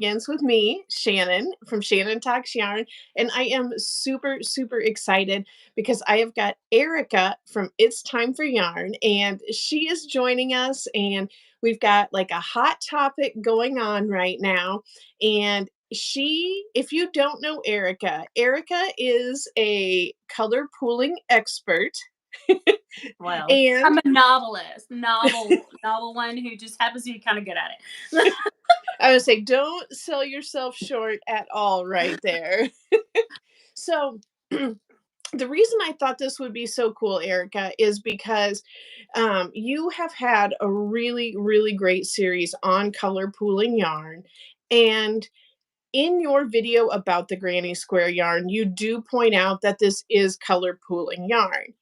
Shenanigans with me, Shannon from Shannon Talks Yarn. And I am super, super excited because I have got Erica from It's Time for Yarn, and she is joining us. And we've got like a hot topic going on right now. And if you don't know Erica, Erica is a color pooling expert. Well, And I'm a novelist, novel one who just happens to be kind of good at it. I would say, don't sell yourself short at all, right there. So, the reason I thought this would be so cool, Erica, is because you have had a really, really great series on color pooling yarn. And in your video about the Granny Square yarn, you do point out that this is color pooling yarn.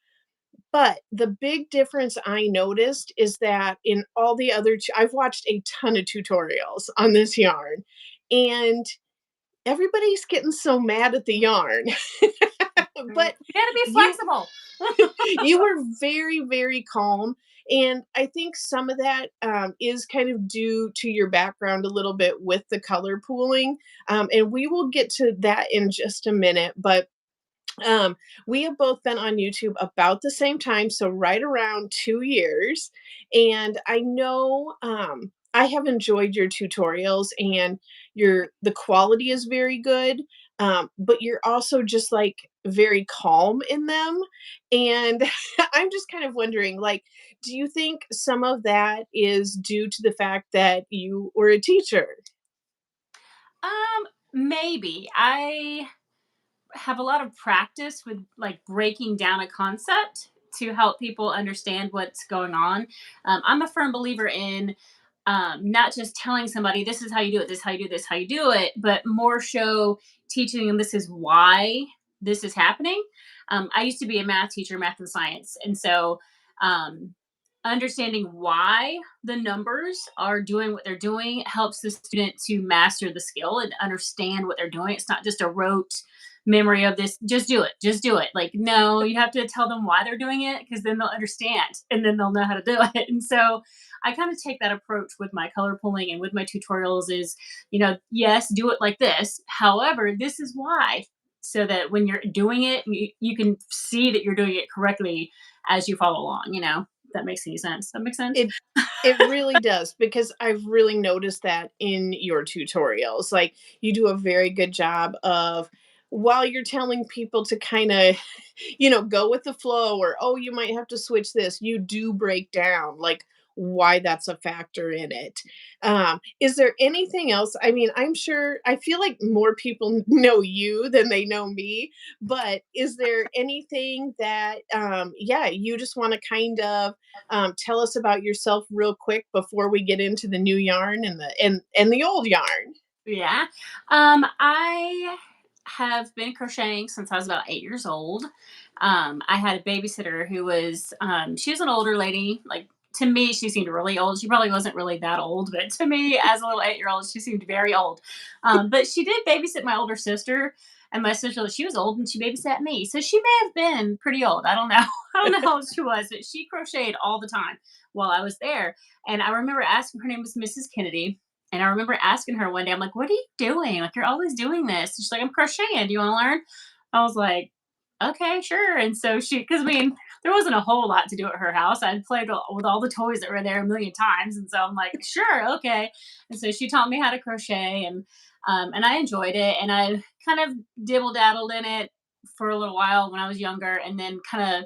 But the big difference I noticed is that in all the other I've watched a ton of tutorials on this yarn, and everybody's getting so mad at the yarn. But You gotta be you flexible. you were very, very calm, and I think some of that, is kind of due to your background a little bit with the color pooling, and we will get to that in just a minute, but we have both been on YouTube about the same time, so right around 2 years, and I know, I have enjoyed your tutorials, and the quality is very good, but you're also just, like, very calm in them, and I'm just kind of wondering, like, do you think some of that is due to the fact that you were a teacher? Maybe I have a lot of practice with like breaking down a concept to help people understand what's going on. I'm a firm believer in not just telling somebody this is how you do it, this is how you do this, how you do it, but more so teaching them this is why this is happening. I used to be a math teacher, math and science, and so um, understanding why the numbers are doing what they're doing helps the student to master the skill and understand what they're doing. It's not just a rote memory of this, just do it. Like, no, you have to tell them why they're doing it because then they'll understand and then they'll know how to do it. And so I kind of take that approach with my color pulling and with my tutorials is, yes, do it like this. However, this is why. So that when you're doing it, you can see that you're doing it correctly as you follow along. If that makes any sense. That makes sense. It it really does, because I've really noticed that in your tutorials. Like, you do a very good job of, while you're telling people to kinda, go with the flow, or, "Oh, you might have to switch this," you do break down, like, why that's a factor in it. Is there anything else? I mean, I feel like more people know you than they know me, but is there anything that, yeah, you just wanna kind of tell us about yourself real quick before we get into the new yarn and the old yarn. Yeah. I have been crocheting since I was about 8 years old. I had a babysitter who she was an older lady. Like, to me, she seemed really old. She probably wasn't really that old, but to me, as a little 8 year old, she seemed very old. But she did babysit my older sister. And my sister, she was old and she babysat me. So she may have been pretty old. I don't know. I don't know how old she was, but she crocheted all the time while I was there. And I remember asking, her name was Mrs. Kennedy. And I remember asking her one day, I'm like, what are you doing? Like, you're always doing this. And she's like, I'm crocheting. Do you want to learn? I was like, okay, sure. And so because I mean, there wasn't a whole lot to do at her house. I'd played with all the toys that were there a million times. And so I'm like, sure, okay. And so she taught me how to crochet and I enjoyed it. And I kind of dibble dabbled in it for a little while when I was younger and then kind of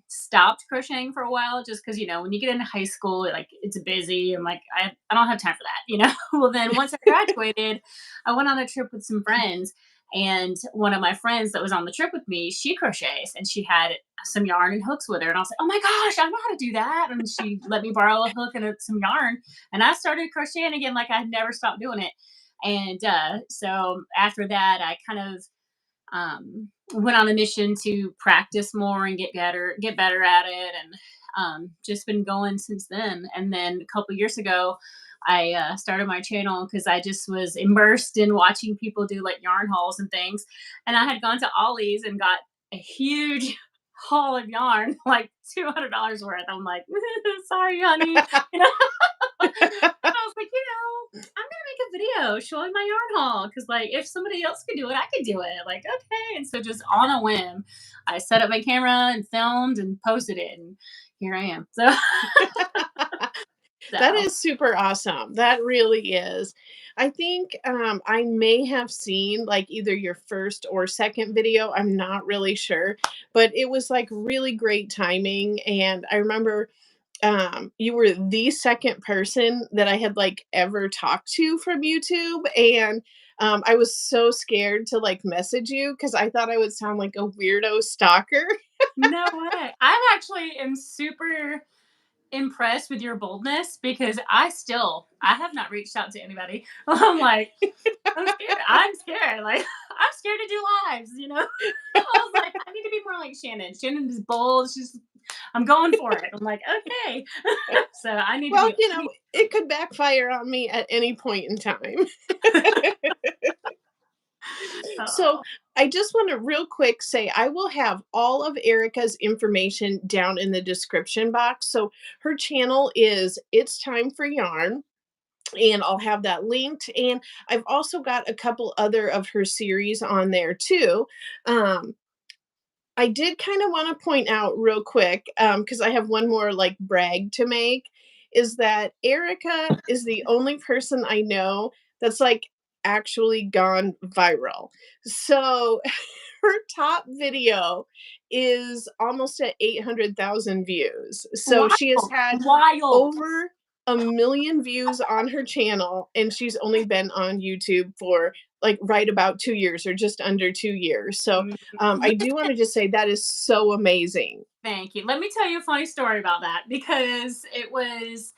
stopped crocheting for a while just because when you get into high school like it's busy and like I don't have time for that. Well, then once I graduated I went on a trip with some friends, and one of my friends that was on the trip with me, she crochets and she had some yarn and hooks with her, and I was like, oh my gosh, I know how to do that. And she let me borrow a hook and some yarn, and I started crocheting again like I had never stopped doing it. And so after that I kind of went on a mission to practice more and get better at it, and just been going since then. And then a couple years ago, I started my channel because I just was immersed in watching people do like yarn hauls and things, and I had gone to Ollie's and got a huge haul of yarn, like $200 worth. I'm like, sorry, honey. You know? I was like, I'm gonna make a video showing my yarn haul because, like, if somebody else could do it, I could do it. Like, okay. And so, just on a whim, I set up my camera and filmed and posted it, and here I am. So, That so is super awesome. That really is. I think I may have seen like either your first or second video. I'm not really sure, but it was like really great timing. And I remember you were the second person that I had like ever talked to from YouTube. And I was so scared to like message you because I thought I would sound like a weirdo stalker. no way. I actually am super impressed with your boldness because I have not reached out to anybody. I'm like, I'm scared. I'm scared. Like, I'm scared to do lives, I was like, I need to be more like Shannon. Shannon is bold. I'm going for it. I'm like, okay. So I need to Well, be. it could backfire on me at any point in time. So Oh, I just want to real quick say I will have all of Erica's information down in the description box. So her channel is It's Time for Yarn. And I'll have that linked. And I've also got a couple other of her series on there too. Um, I did kind of want to point out real quick, because I have one more like brag to make, is that Erica is the only person I know that's like actually gone viral. So her top video is almost at 800,000 views. So she has wild, had wild. over a million views on her channel, and she's only been on YouTube for like right about 2 years or just under 2 years. So Mm, I do want to just say that is so amazing. Thank you. Let me tell you a funny story about that because it was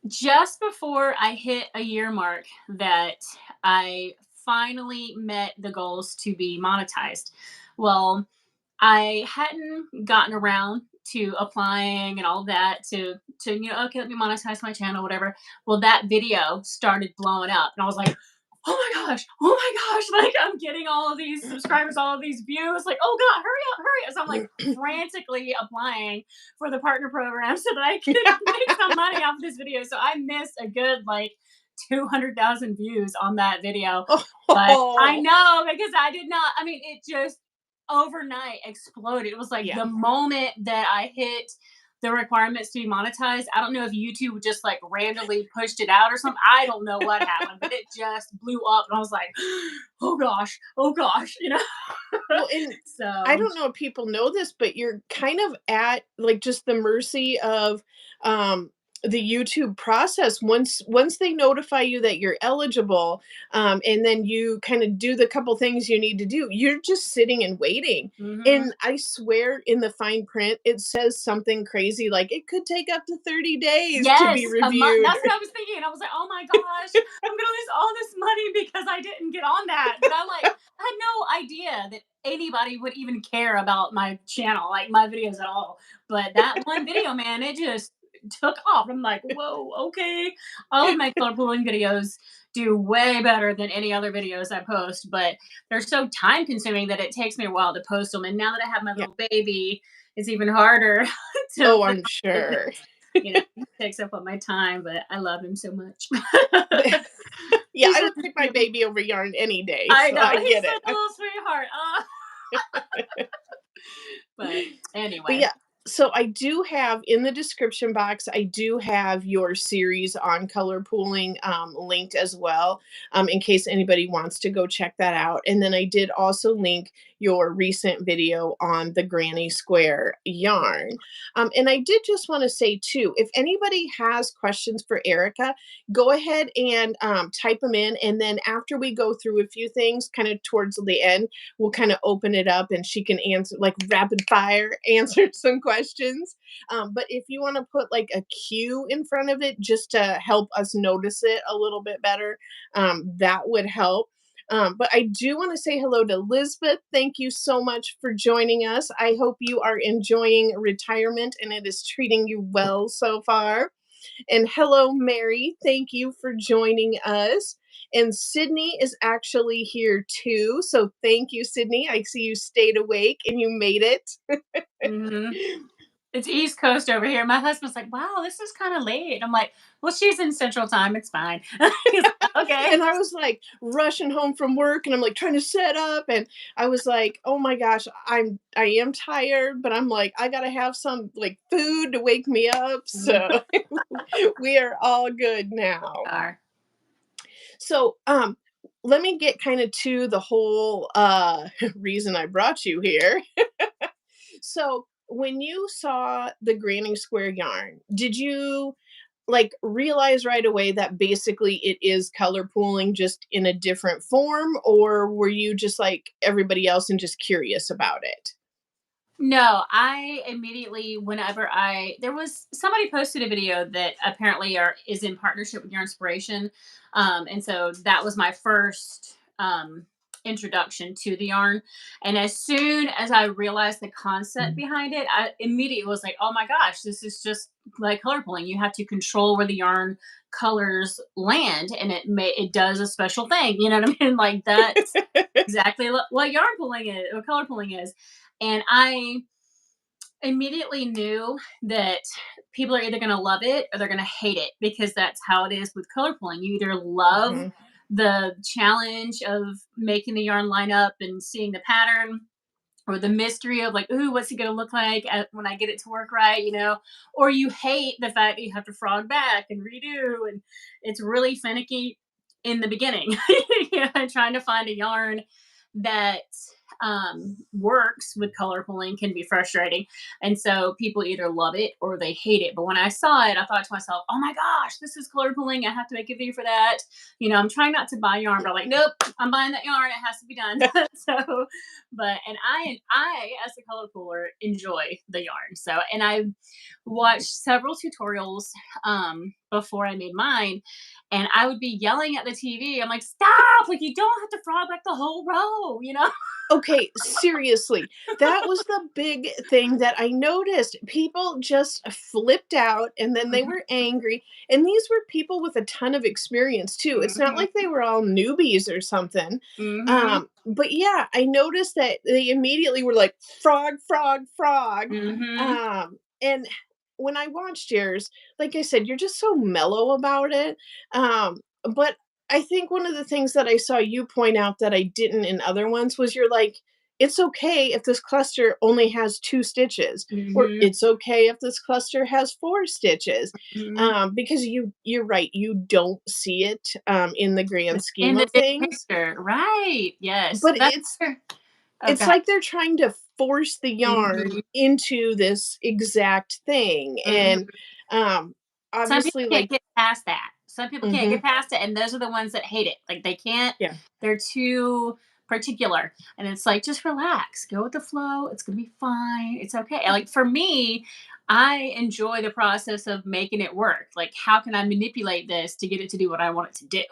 just before I hit a year mark that I finally met the goals to be monetized. Well, I hadn't gotten around to applying and all that to okay, let me monetize my channel, whatever. Well, that video started blowing up, and I was like, oh my gosh, like I'm getting all of these subscribers, all of these views, like, oh god, hurry up, hurry up. So I'm like frantically applying for the partner program so that I could make some money off of this video. So I missed a good like 200,000 views on that video. But I Oh, know because I did not, I mean, it just overnight exploded. It was like yeah. the moment that I hit the requirements to be monetized. I don't know if YouTube just like randomly pushed it out or something. I don't know what happened, but it just blew up, and I was like, oh gosh. Well, and I So, don't know if people know this, but you're kind of at like just the mercy of um the YouTube process. Once they notify you that you're eligible, and then you kind of do the couple things you need to do, you're just sitting and waiting. mhm. And I swear in the fine print it says something crazy like it could take up to 30 days to be Yes, a month. reviewed. That's what I was thinking. I was like, oh my gosh, I'm gonna lose all this money because I didn't get on that. But I had no idea that anybody would even care about my channel, like my videos at all. But that one video, man, it just took off. I'm like, whoa, okay. All of my color pooling videos do way better than any other videos I post, but they're so time consuming that it takes me a while to post them. And now that I have my Yeah. little baby, it's even harder to Oh, put I'm sure. he takes up all my time, but I love him so much. Yeah, He's I just would a pick my cutie. baby over yarn any day, I so know, I he's get such a it. little sweetheart. But But anyway. yeah, so I do have in the description box, I do have your series on color pooling linked as well, in case anybody wants to go check that out. And then I did also link your recent video on the Granny Square yarn. And I did just want to say too, if anybody has questions for Erica, go ahead and type them in. And then after we go through a few things, kind of towards the end, we'll kind of open it up and she can answer like rapid fire answer some questions. But if you want to put like a Q in front of it just to help us notice it a little bit better, that would help. But I do want to say hello to Lisbeth. Thank you so much for joining us. I hope you are enjoying retirement and it is treating you well so far. And hello, Mary. Thank you for joining us. And Sydney is actually here too. So thank you, Sydney. I see you stayed awake and you made it. Mhm. It's East Coast over here. My husband's like, "Wow, this is kind of late." I'm like, "Well, she's in Central Time. It's fine." He's like, "Okay." And I was like rushing home from work and I'm like trying to set up and I was like, "Oh my gosh, I am tired, but I'm like I got to have some like food to wake me up." Mhm. So we are all good now. Are. So, let me get kind of to the whole reason I brought you here. So, when you saw the Granny Square yarn, did you like realize right away that basically it is color pooling just in a different form, or were you just like everybody else and just curious about it? No, I immediately, whenever there was somebody posted a video that apparently is in partnership with Your Inspiration, and so that was my first introduction to the yarn. And as soon as I realized the concept behind it, I immediately was like, "Oh my gosh, this is just like color pulling. You have to control where the yarn colors land, and it does a special thing." You know what I mean? Like that's exactly what yarn pulling is, or color pulling is. And I immediately knew that people are either going to love it or they're going to hate it, because that's how it is with color pulling. You either love Mhm. the challenge of making the yarn line up and seeing the pattern, or the mystery of like, ooh, what's it going to look like when I get it to work right, or you hate the fact that you have to frog back and redo, and it's really finicky in the beginning. Trying to find a yarn that works with color pulling can be frustrating. And so people either love it or they hate it. But when I saw it, I thought to myself, oh my gosh, this is color pulling. I have to make a video for that. I'm trying not to buy yarn, but I'm like, nope, I'm buying that yarn. It has to be done. So, but I as a color puller enjoy the yarn. So, and I watched several tutorials before I made mine, and I would be yelling at the TV. I'm like, stop! Like, you don't have to frog back the whole row. Okay, seriously, that was the big thing that I noticed. People just flipped out and then they Mhm, were angry. And these were people with a ton of experience too. It's not mhm, like they were all newbies or something. mhm, But yeah, I noticed that they immediately were like, frog, frog, frog. mhm, And when I watched yours, like I said, you're just so mellow about it. But I think one of the things that I saw you point out that I didn't in other ones was you're like, it's okay if this cluster only has 2 stitches, or mhm, it's okay if this cluster has 4 stitches, mhm. because you're right, you don't see it, in the grand scheme In the of big things, picture, right? Yes, but that's true. Oh, it's God. like they're trying to force the yarn Mhm, into this exact thing, and, mhm. um, Some people obviously, can't like get past that. Some people can't get mhm, past it, and those are the ones that hate it. Like, they can't, yeah. they're too particular. And it's like, just relax, go with the flow. It's gonna be fine. It's okay. Like, for me, I enjoy the process of making it work. Like, how can I manipulate this to get it to do what I want it to do?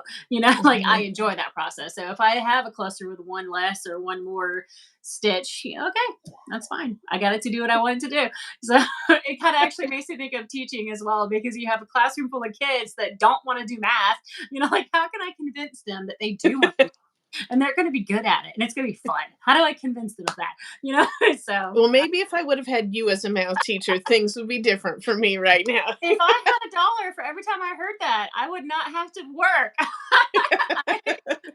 Like, I Mhm. enjoy that process. So if I have a cluster with one less or one more stitch, okay, that's fine. I got it to do what I want it to do. So it kind of actually makes me think of teaching as well, because you have a classroom full of kids that don't want to do math. Like, how can I convince them that they do want to do, and they're going to be good at it and it's going to be fun? How do I convince them of that? you know so Well, maybe if I would have had you as a math teacher, things would be different for me right now. if I had $1 for every time I heard that, I would not have to work. I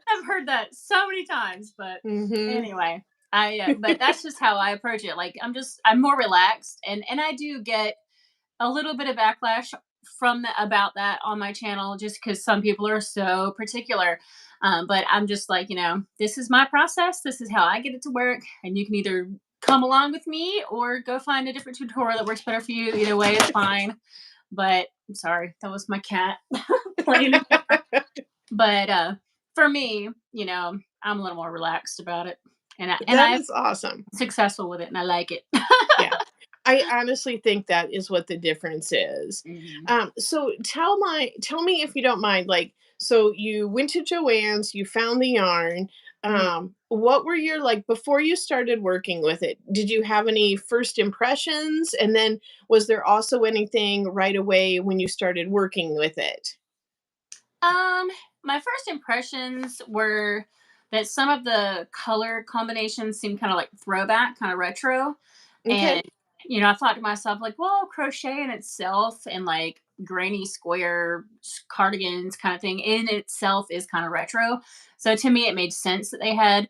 have heard that so many times, but Mhm. anyway, but that's just how I approach it. Like, I'm more relaxed, and I do get a little bit of backlash about that on my channel, just because some people are so particular. But I'm just like, this is my process. This is how I get it to work, and you can either come along with me or go find a different tutorial that works better for you. Either way is fine. But I'm sorry, that was my cat playing. But for me, I'm a little more relaxed about it, and That I'm is awesome. successful with it, and I like it. Yeah. I honestly think that is what the difference is. Mhm. So tell me if you don't mind, like, so you went to Joann's, you found the yarn. Mhm. What were your like before you started working with it? Did you have any first impressions? And then was there also anything right away when you started working with it? Um, my first impressions were that some of the color combinations seemed kind of like throwback, kind of retro, and Okay. I thought to myself, like, well, crochet in itself and like granny square cardigans kind of thing in itself is kind of retro. So to me, it made sense that they had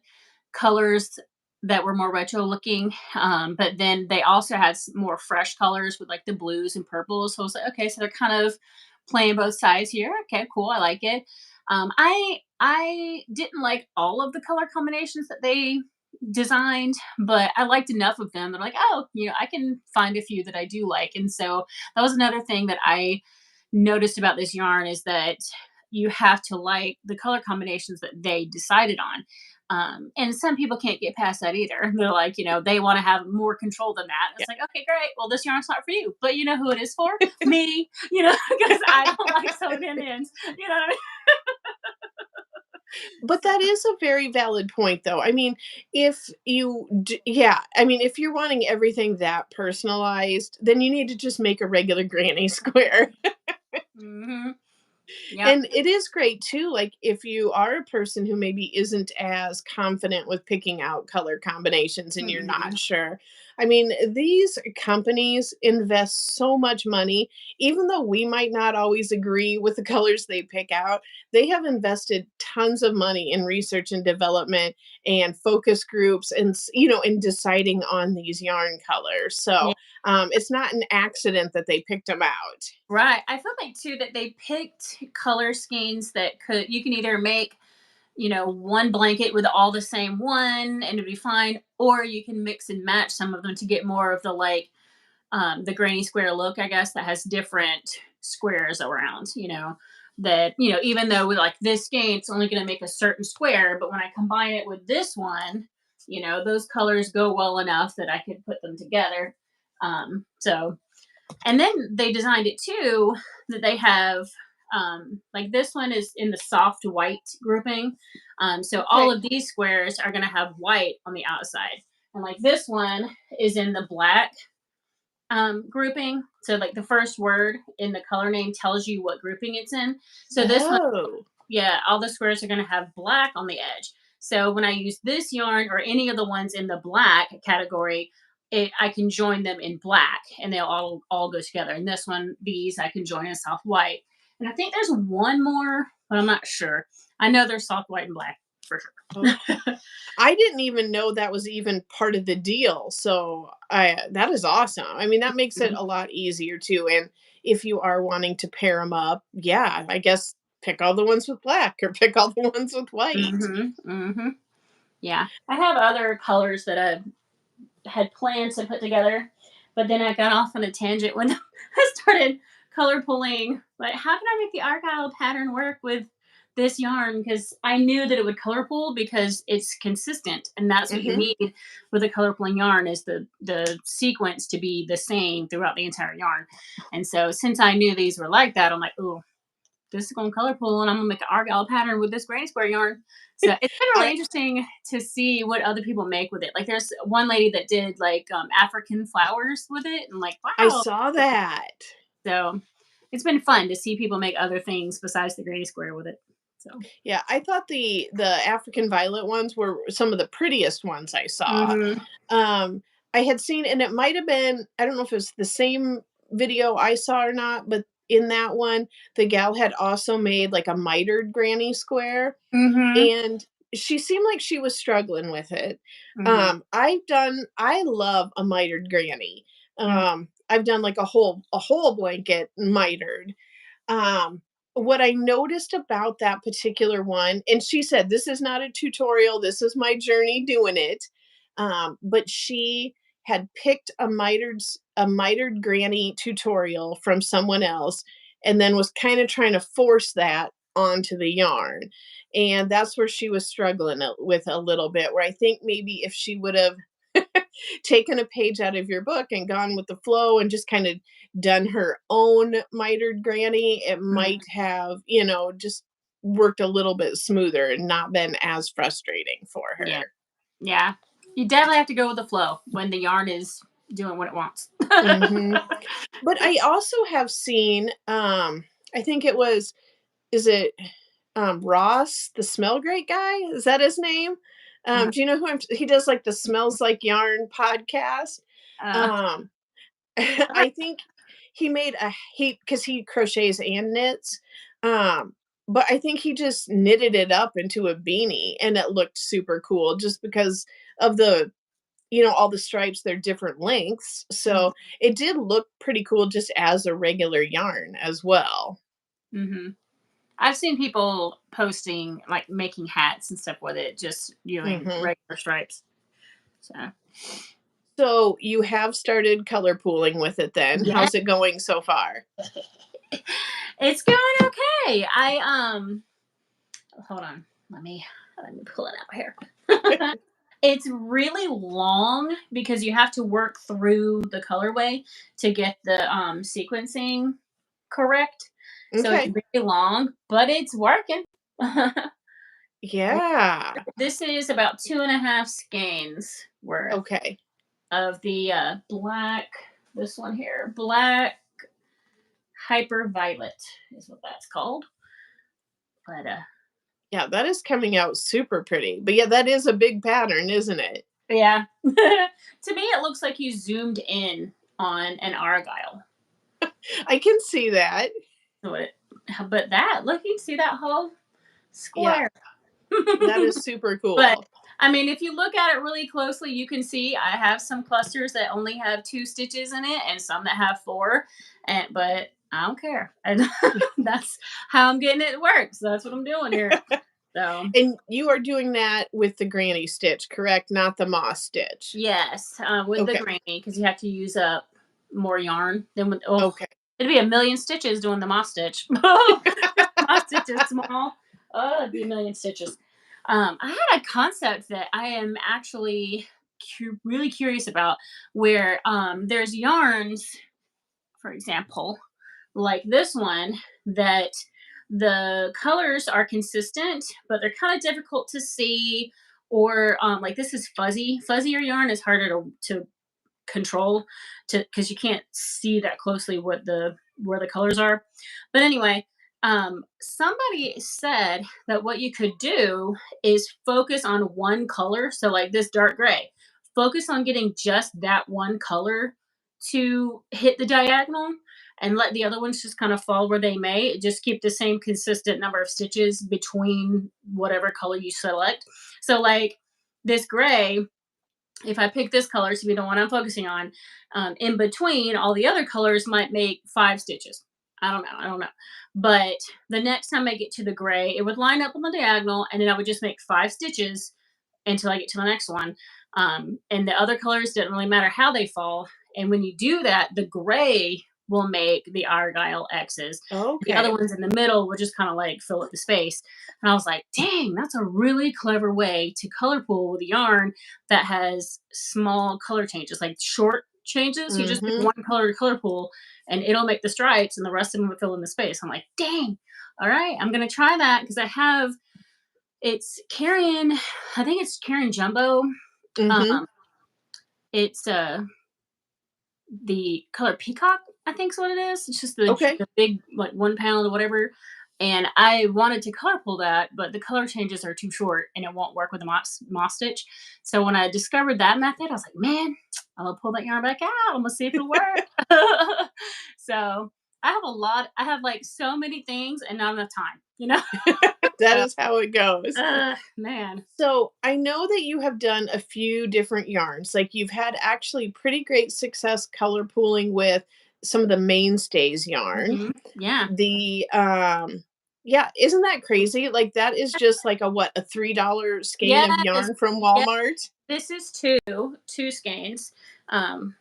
colors that were more retro looking. But then they also had more fresh colors with like the blues and purples. So I was like, okay, so they're kind of playing both sides here. Okay, cool. I like it. I didn't like all of the color combinations that they designed, but I liked enough of them that I'm like, oh, I can find a few that I do like. And so that was another thing that I noticed about this yarn is that you have to like the color combinations that they decided on. And some people can't get past that either. They're like, they want to have more control than that. Yeah. It's like, okay, great. Well, this yarn's not for you, but you know who it is for? Me, because I don't like sewing in ends. You know what I mean? But that is a very valid point, though. I mean, yeah, I mean, if you're wanting everything that personalized, then you need to just make a regular granny square. Hmm. Yep. And it is great too, like, if you are a person who maybe isn't as confident with picking out color combinations and you're Hmm. not sure. I mean, these companies invest so much money, even though we might not always agree with the colors they pick out, they have invested tons of money in research and development and focus groups and, in deciding on these yarn colors. So, it's not an accident that they picked them out. Right. I feel like too that they picked color schemes that you can either make, one blanket with all the same one and it'd be fine, or you can mix and match some of them to get more of the like the granny square look, I guess, that has different squares around, that, even though with like this skein, it's only gonna make a certain square, but when I combine it with this one, those colors go well enough that I could put them together. So and then they designed it too that they have like this one is in the soft white grouping. So all Okay. of these squares are going to have white on the outside. And like this one is in the black grouping. So like the first word in the color name tells you what grouping it's in. So this one, Oh. yeah, all the squares are going to have black on the edge. So when I use this yarn or any of the ones in the black category, I can join them in black and they'll all go together. And this one, these I can join in soft white. And I think there's one more, but I'm not sure. I know there's soft white and black for Oh, sure. I didn't even know that was even part of the deal, so that is awesome. I mean, that makes it Mhm, a lot easier too, and if you are wanting to pair them up, yeah, I guess pick all the ones with black or pick all the ones with white. mhm, mhm. Yeah, I have other colors that I had plans to put together, but then I got off on a tangent when I started color pulling. Like, how can I make the argyle pattern work with this yarn? Because I knew that it would color pull because it's consistent, and that's what you Mhm. need with a color pulling yarn is the sequence to be the same throughout the entire yarn. And so, since I knew these were like that, I'm like, oh, this is going to color pool and I'm going to make an argyle pattern with this granny square yarn. So it's been really I interesting to see what other people make with it. Like there's one lady that did like African flowers with it and like, I wow. saw that. So it's been fun to see people make other things besides the granny square with it. So, Yeah, I thought the African violet ones were some of the prettiest ones I saw. hmm. Um, I had seen, and it might have been, I don't know if it was the same video I saw or not, but in that one, the gal had also made like a mitered granny square, Hmm. and she seemed like she was struggling with it. Hmm. I love a mitered granny. I've done like a whole blanket mitered. Um, what I noticed about that particular one, and she said, "This is not a tutorial, this is my journey doing it." But she had picked a mitered granny tutorial from someone else and then was kind of trying to force that onto the yarn. And that's where she was struggling with a little bit, where I think maybe if she would have taken a page out of your book and gone with the flow and just kind of done her own mitered granny, it might Hmm. have, just worked a little bit smoother and not been as frustrating for Yeah. her. Yeah. You definitely have to go with the flow when the yarn is doing what it wants. Hmm. But I also have seen, I think it was, is it Ross, the smell great guy? Is that his name? Uh, Do you know who he does like the Smells Like Yarn podcast? uh, Um, I think he made a because he crochets and knits, um, but I think he just knitted it up into a beanie, and it looked super cool just because of all the stripes, they're different lengths, so it did look pretty cool just as a regular yarn as well. Mm-hmm. I've seen people posting like making hats and stuff with it, just using Mhm. regular stripes. So So, you have started color pooling with it then. yeah, How's it going so far? it's going okay. Hold on, let me pull it out here. It's really long because you have to work through the colorway to get the sequencing correct. So it's Okay. very long, but it's working. Yeah. This is about 2.5 skeins worth Okay. of the black. This one here, black hyper violet is what that's called. But Yeah, that is coming out super pretty. But yeah, that is a big pattern, isn't it? yeah, to me it looks like you zoomed in on an argyle. I can see that. So but that look, you can see that whole Yeah, square. that is super But cool. I mean, if you look at it really closely, you can see I have some clusters that only have 2 stitches in it, and some that have 4. And but I don't care. And that's how I'm getting it to work. So that's what I'm doing here. So And you are doing that with the granny stitch, correct? Not the moss stitch. yes, with the Okay. granny, because you have to use up more yarn than with. Oh, Okay. it'd be a million stitches doing the moss stitch. Moss stitch is small. Oh, it'd be a million stitches. I had a concept that I am actually really curious about, where there's yarns, for example, like this one, that the colors are consistent, but they're kind of difficult to see. Or like this is fuzzy. Fuzzier yarn is harder to control, to because you can't see that closely what the where the colors are. But anyway, somebody said that what you could do is focus on one color. So like this dark gray, focus on getting just that one color to hit the diagonal, and let the other ones just kind of fall where they may. Just keep the same consistent number of stitches between whatever color you select. So like this gray, if I pick this color to be the one I'm focusing on, in between all the other colors might make 5 stitches. I don't know. But the next time I get to the gray, it would line up on the diagonal, and then I would just make 5 stitches until I get to the next one. And the other colors didn't really matter how they fall. And when you do that, the gray will make the argyle X's. The other Okay. ones in the middle will just kind of like fill up the space. And I was like, dang, that's a really clever way to color pool with a yarn that has small color changes, like short changes. You just pick Mhm. one color to color pool, and it'll make the stripes, and the rest of them will fill in the space. I'm like, dang, all right, I'm gonna try that because I have it's Carrion, I think it's Carrion Jumbo. Mhm. Um, it's the color peacock, I think is what it is. It's just Okay. the big like 1 pound or whatever. And I wanted to color pull that, but the color changes are too short and it won't work with the moss stitch. So when I discovered that method, I was like, man, I'm gonna pull that yarn back out. I'm gonna see if it'll work. So I have like so many things and not enough time. That So, is how it goes. man. So, I know that you have done a few different yarns. Like, you've had actually pretty great success color pooling with some of the mainstays yarn. Hmm. Yeah. The yeah, isn't that crazy? Like, that is just like a what, a $3 skein of Yes. yarn from Yes. Walmart? This is two skeins, um,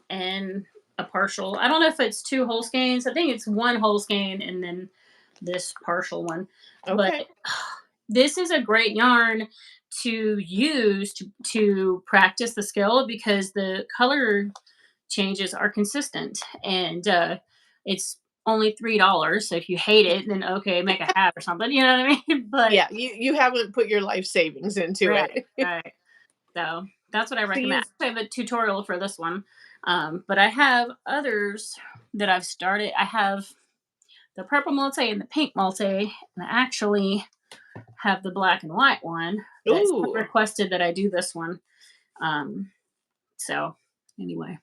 and a partial. I don't know if it's 2 whole skeins. I think it's 1 whole skein and then this partial one. But Okay. this is a great yarn to use to practice the skill, because the color changes are consistent, and it's only $3. So if you hate it, then okay, make a hat or something. You know what I mean? But Yeah, you haven't put your life savings into right, it. right. So that's what I So recommend. you've I have a tutorial for this one, but I have others that I've started. I have the purple multi and the pink multi, and I actually have the black and white one that someone ooh. requested that I do this one. Um, so anyway,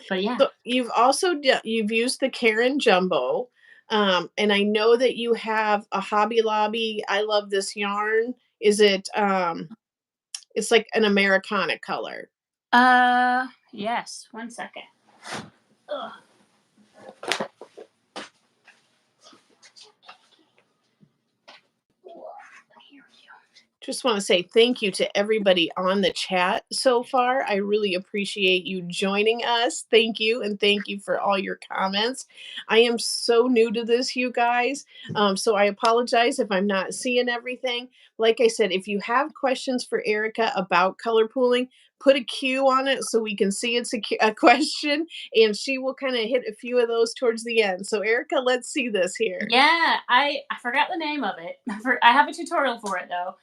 But yeah. So you've used the Karen Jumbo, and I know that you have a Hobby Lobby. I love this yarn. Is it? It's like an Americana color. Yes. One second. Ugh. Here we go. Just want to say thank you to everybody on the chat so far. I really appreciate you joining us. Thank you, and thank you for all your comments. I am so new to this, you guys. So I apologize if I'm not seeing everything. Like I said, if you have questions for Erica about color pooling, put a Q on it so we can see it's a question, and she will kind of hit a few of those towards the end. So, Erica, let's see this here. Yeah, I forgot the name of it. I have a tutorial for it though.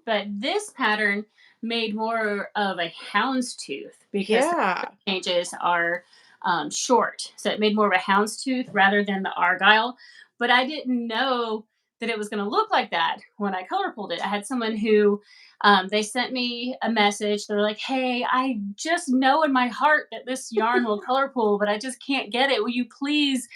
But this pattern made more of a houndstooth because the Yeah. changes are short, so it made more of a houndstooth rather than the argyle. But I didn't know that it was going to look like that when I color pulled it. I had someone who they sent me a message. They're like, "Hey, I just know in my heart that this yarn will color pull, but I just can't get it. Will you please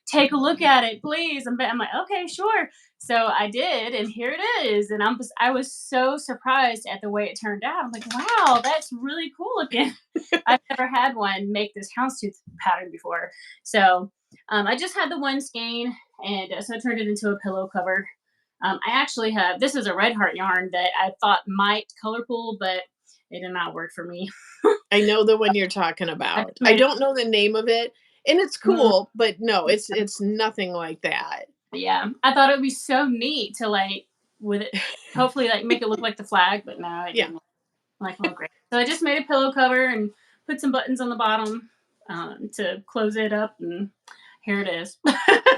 take a look at it, please?" I'm like, okay, sure. So I did, and here it is. And I was so surprised at the way it turned out. I'm like, wow, that's really cool looking. I've never had one make this houndstooth pattern before. So I just had the one skein, and so I turned it into a pillow cover. I actually have this is a red heart yarn that I thought might color pool, but it did not work for me. I know the one you're talking I about. just I made don't know the name of it, and it's it. cool, but no, it's nothing like that. Yeah, I thought it would be so neat to like with it, hopefully like make it look like the flag, but no, it Yeah. didn't. Like, oh great. So I just made a pillow cover and put some buttons on the bottom to close it up, and here it is.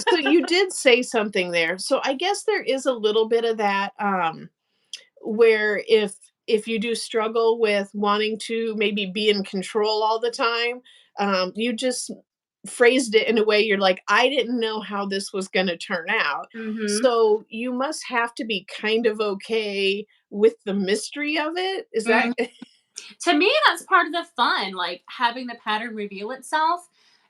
So you did say something there. So I guess there is a little bit of that, where if you do struggle with wanting to maybe be in control all the time, you just phrased it in a way you're like, I didn't know how this was going to turn out. hmm So you must have to be kind of okay with the mystery of it. Is that? hmm To me, that's part of the fun. Like having the pattern reveal itself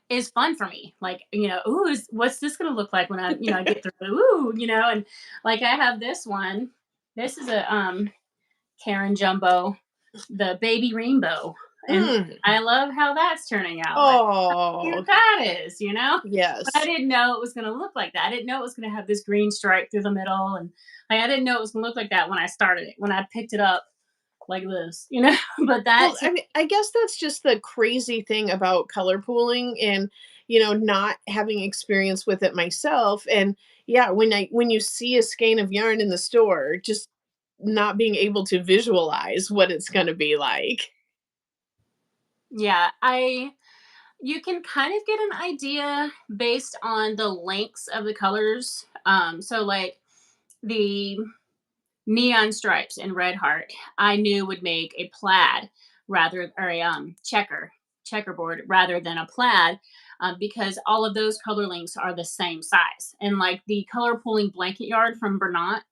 is fun for me. Like, ooh, what's this gonna look like when I get through? Ooh, and like I have this one. This is a Karen Jumbo, the baby rainbow. And Mm. I love how that's turning out. Like, how Oh, cute that is. But I yes. didn't know it was going to look like that. I didn't know it was going to have this green stripe through the middle. And like, I didn't know it was going to look like that when I started it, when I picked it up like this. But Well, that's, I mean, I guess that's just the crazy thing about color pooling and, not having experience with it myself. And yeah, when you see a skein of yarn in the store, just not being able to visualize what it's going to be like. yeah, you can kind of get an idea based on the lengths of the colors. So like the neon stripes in Red Heart, I knew would make a plaid rather or a checkerboard rather than a plaid, because all of those color links are the same size. And like the color pulling blanket yard from Bernat,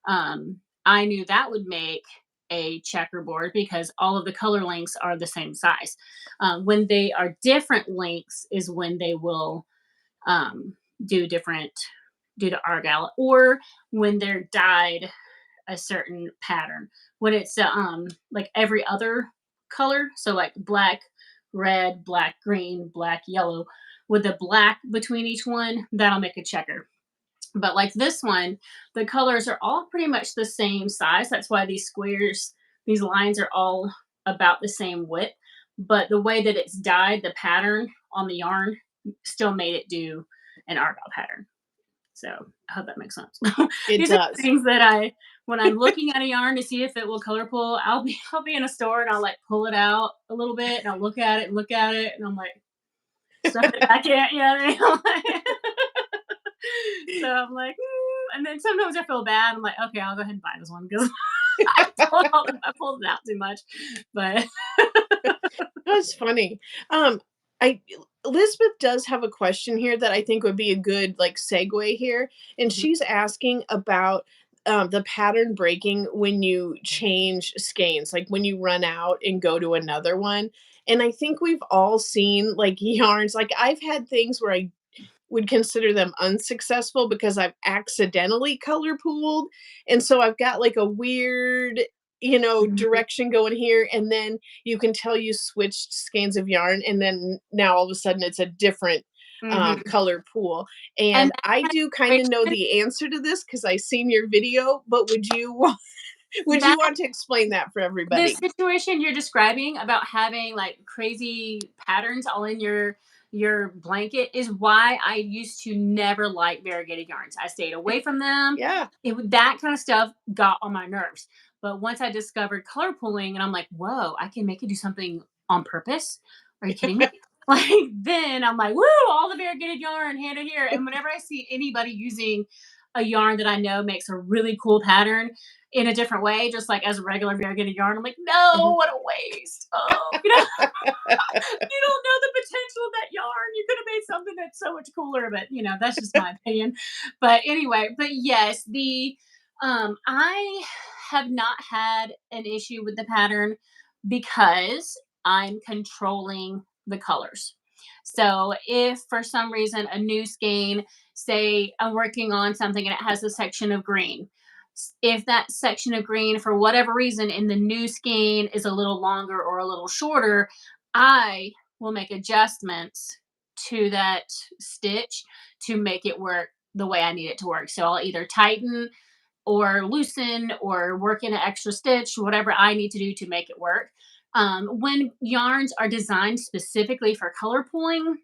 I knew that would make a checkerboard because all of the color links are the same size. When they are different links is when they will um, do different due to argyle, or when they're dyed a certain pattern. When it's like every other color, so like black, red, black, green, black, yellow, with the black between each one, that'll make a checker. But like this one, the colors are all pretty much the same size. That's why these squares, these lines are all about the same width. But the way that it's dyed, the pattern on the yarn still made it do an argyle pattern. So I hope that makes sense. It These are does. things that when I'm looking at a yarn to see if it will color pull, I'll be in a store and I'll like pull it out a little bit and I'll look at it, and I'm like, stuff it back in, you know what I mean? So I'm like, and then sometimes I feel bad. I'm like, okay, I'll go ahead and buy this one because I pulled it out too much. But That's funny. I Elizabeth does have a question here that I think would be a good like segue here, and Mhm. she's asking about the pattern breaking when you change skeins, like when you run out and go to another one. And I think we've all seen like yarns. Like I've had things where I would consider them unsuccessful because I've accidentally color pooled. And so I've got like a weird, Mhm. direction going here. And then you can tell you switched skeins of yarn. And then now all of a sudden it's a different Mhm. color pool. And And that I kind do of kind of know situation the answer to this because I seen your video, but would you that want to explain that for the everybody? situation you're describing about having like crazy patterns all in your blanket is why I used to never like variegated yarns. I stayed away from them. Yeah. That kind of stuff got on my nerves. But once I discovered color pooling, and I'm like, whoa, I can make it do something on purpose. Are you kidding me? Like then I'm like, woo, all the variegated yarn, hand it here. And whenever I see anybody using a yarn that I know makes a really cool pattern, in a different way, just like as a regular variegated yarn. I'm like, no, Mhm. what a waste. Oh, you don't know the potential of that yarn. You could have made something that's so much cooler, but that's just my opinion. But anyway, but yes, the I have not had an issue with the pattern because I'm controlling the colors. So if for some reason a new skein, say I'm working on something and it has a section of green, if that section of green for whatever reason in the new skein is a little longer or a little shorter, I will make adjustments to that stitch to make it work the way I need it to work. So I'll either tighten or loosen or work in an extra stitch, whatever I need to do to make it work. When yarns are designed specifically for color pooling,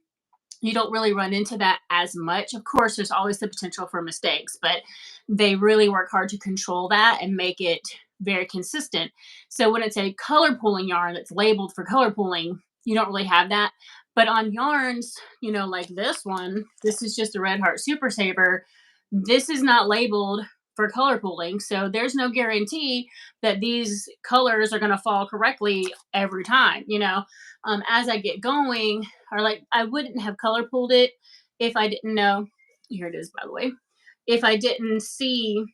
you don't really run into that as much. Of course, there's always the potential for mistakes, but they really work hard to control that and make it very consistent. So when it's a color pooling yarn that's labeled for color pooling, you don't really have that. But on yarns, like this one, this is just a Red Heart Super Saver. This is not labeled for color pooling. So there's no guarantee that these colors are going to fall correctly every time. As I get going, or like I wouldn't have color pulled it if I didn't know. Here it is, by the way. If I didn't see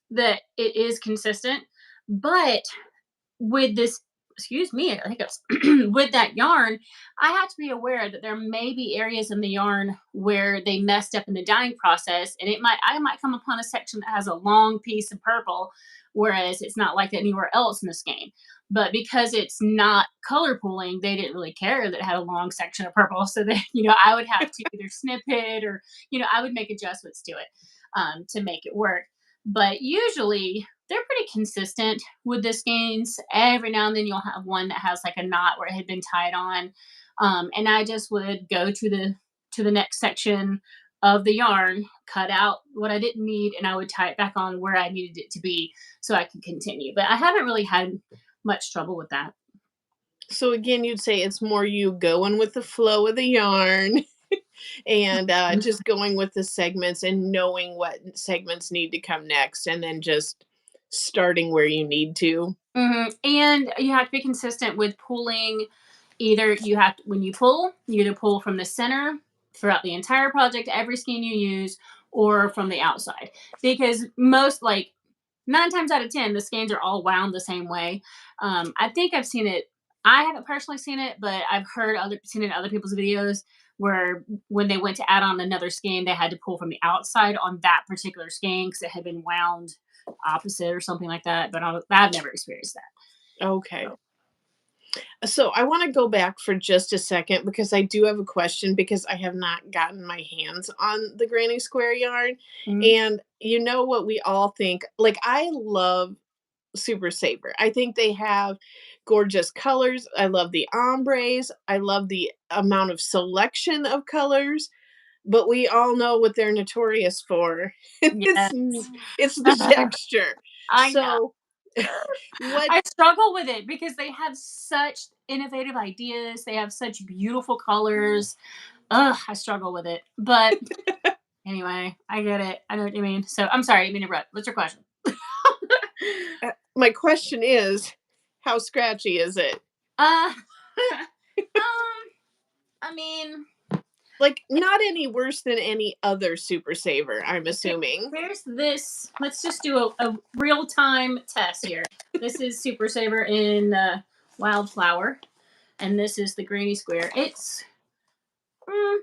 that it is consistent, but with this, excuse me, I think it's with that yarn, I have to be aware that there may be areas in the yarn where they messed up in the dyeing process, and I might come upon a section that has a long piece of purple, whereas it's not like that anywhere else in this game. But because it's not color pooling, they didn't really care that it had a long section of purple. So that I would have to either snip it or I would make adjustments to it to make it work. But usually they're pretty consistent with the skeins. Every now and then you'll have one that has like a knot where it had been tied on. And I just would go to the next section of the yarn, cut out what I didn't need, and I would tie it back on where I needed it to be so I could continue. But I haven't really had much trouble with that. So again, you'd say it's more you going with the flow of the yarn and just going with the segments and knowing what segments need to come next and then just starting where you need to. And you have to be consistent with pulling. Either you have to, when you pull, you either pull from the center throughout the entire project, every skein you use, or from the outside. Because most, like 9 times out of 10, the skeins are all wound the same way. I think I've seen it. I haven't personally seen it, but I've seen it in other people's videos where when they went to add on another skein, they had to pull from the outside on that particular skein because it had been wound opposite or something like that. But I've never experienced that. Okay. So. So I want to go back for just a second because I do have a question because I have not gotten my hands on the Granny Square yarn. Mhm. And you know what we all think? Like, I love Super Saver. I think they have gorgeous colors. I love the ombres. I love the amount of selection of colors. But we all know what they're notorious for. Yes. It's the texture. I know. So what I struggle with it because they have such innovative ideas. They have such beautiful colors. Ugh, I struggle with it. But anyway, I get it. I know what you mean. So I'm sorry, I didn't mean to interrupt. What's your question? my question is, how scratchy is it? uh, I mean, Like, not any worse than any other Super Saver, I'm Okay, assuming. here's this. Let's just do a real time test here. This is Super Saver in Wildflower, and this is the Granny Square. Mm,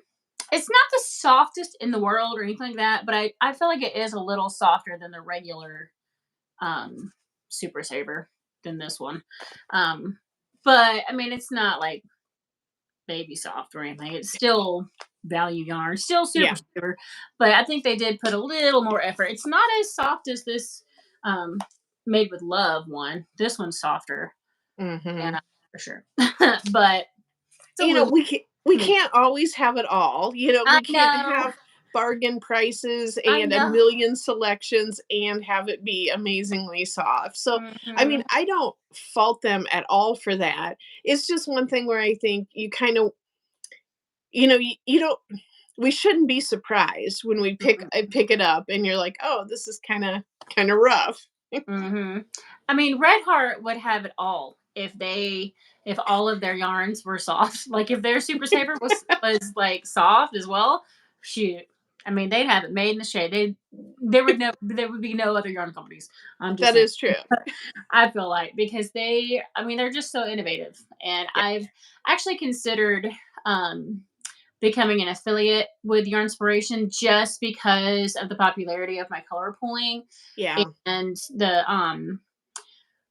it's not the softest in the world or anything like that, but I feel like it is a little softer than the regular um, Super Saver than this one. Um, but I mean, it's not like baby soft or anything. It's still value yarn, still super Yeah. super. But I think they did put a little more effort. It's not as soft as this um, made with love one. This one's softer, Mhm. yeah, for sure. But it's a You know, little. we can't always have it all. You know, I we can't know. have bargain prices I and a know. million selections and have it be amazingly soft. So, I mean, Hmm. I don't fault them at all for that. It's just one thing where I think you kind of, you don't we shouldn't be surprised when we pick it up and you're like, "Oh, this is kind of rough." Hmm. I mean, Red Heart would have it all if all of their yarns were soft. Like if their Super Saver was like soft as well. Shoot, I mean, they'd have it made in the shade. There would be no other yarn companies. I'm just That saying. is true. I feel like because I mean, they're just so innovative, and Yeah. I've actually considered um, becoming an affiliate with Yarnspiration just because of the popularity of my color pooling Yeah. and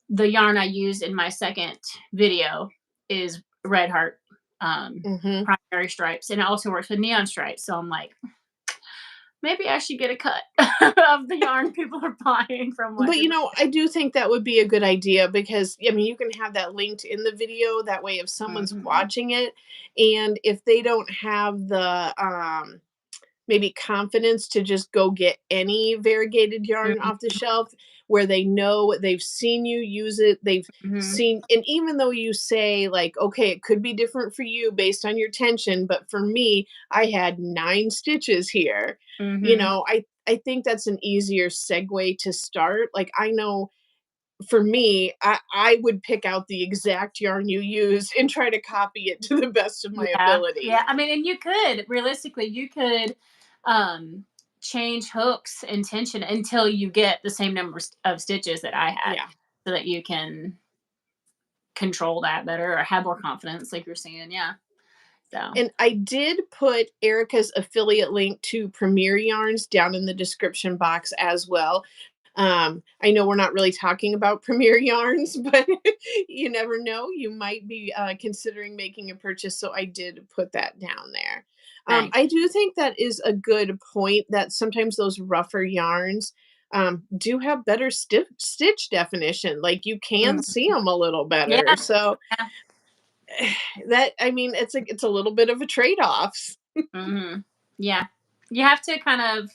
the yarn I use in my second video is Red Heart Mhm. primary stripes, and it also works with neon stripes. So I'm like, maybe I should get a cut of the yarn people are buying from my But, affiliate. I do think that would be a good idea because, I mean, you can have that linked in the video, that way if someone's Mhm. watching it and if they don't have the, maybe confidence to just go get any variegated yarn off the Mhm. shelf where they know they've seen you use it, they've Mhm. seen and even though you say like, "Okay, it could be different for you based on your tension, but for me, I had 9 stitches here." Mhm. I think that's an easier segue to start. Like, I know for me, I would pick out the exact yarn you use and try to copy it to the best of my Yeah, yeah. ability. I mean, and you could realistically, you could um, change hooks and tension until you get the same number of stitches that I had, Yeah. so that you can control that better or have more confidence, like you're saying. Yeah. So. And I did put Erica's affiliate link to Premier Yarns down in the description box as well. I know we're not really talking about Premier Yarns, but you never know. You might be considering making a purchase. So I did put that down there. Nice. I do think that is a good point that sometimes those rougher yarns do have better stitch definition. Like you can Mhm. see them a little Yeah. better. So Yeah. that I mean, it's a little bit of a trade off. Hmm. Yeah. You have to kind of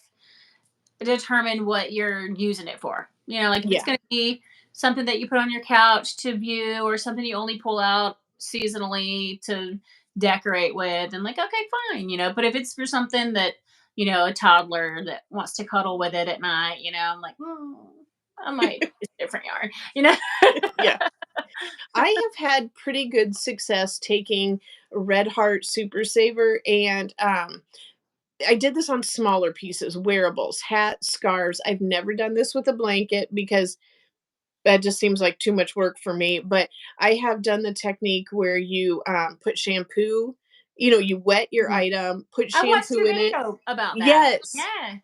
determine what you're using it for. Like if it's Yeah. going to be something that you put on your couch to view or something you only pull out seasonally to decorate with, and like, okay, fine. But if it's for something that, a toddler that wants to cuddle with it at night, I'm like, I might use a different yarn. Yeah. I have had pretty good success taking Red Heart Super Saver and I did this on smaller pieces, wearables, hats, scarves. I've never done this with a blanket because that just seems like too much work for me, but I have done the technique where you, put shampoo you wet your Mhm. item, put I watched shampoo your in it. video about that. Yes.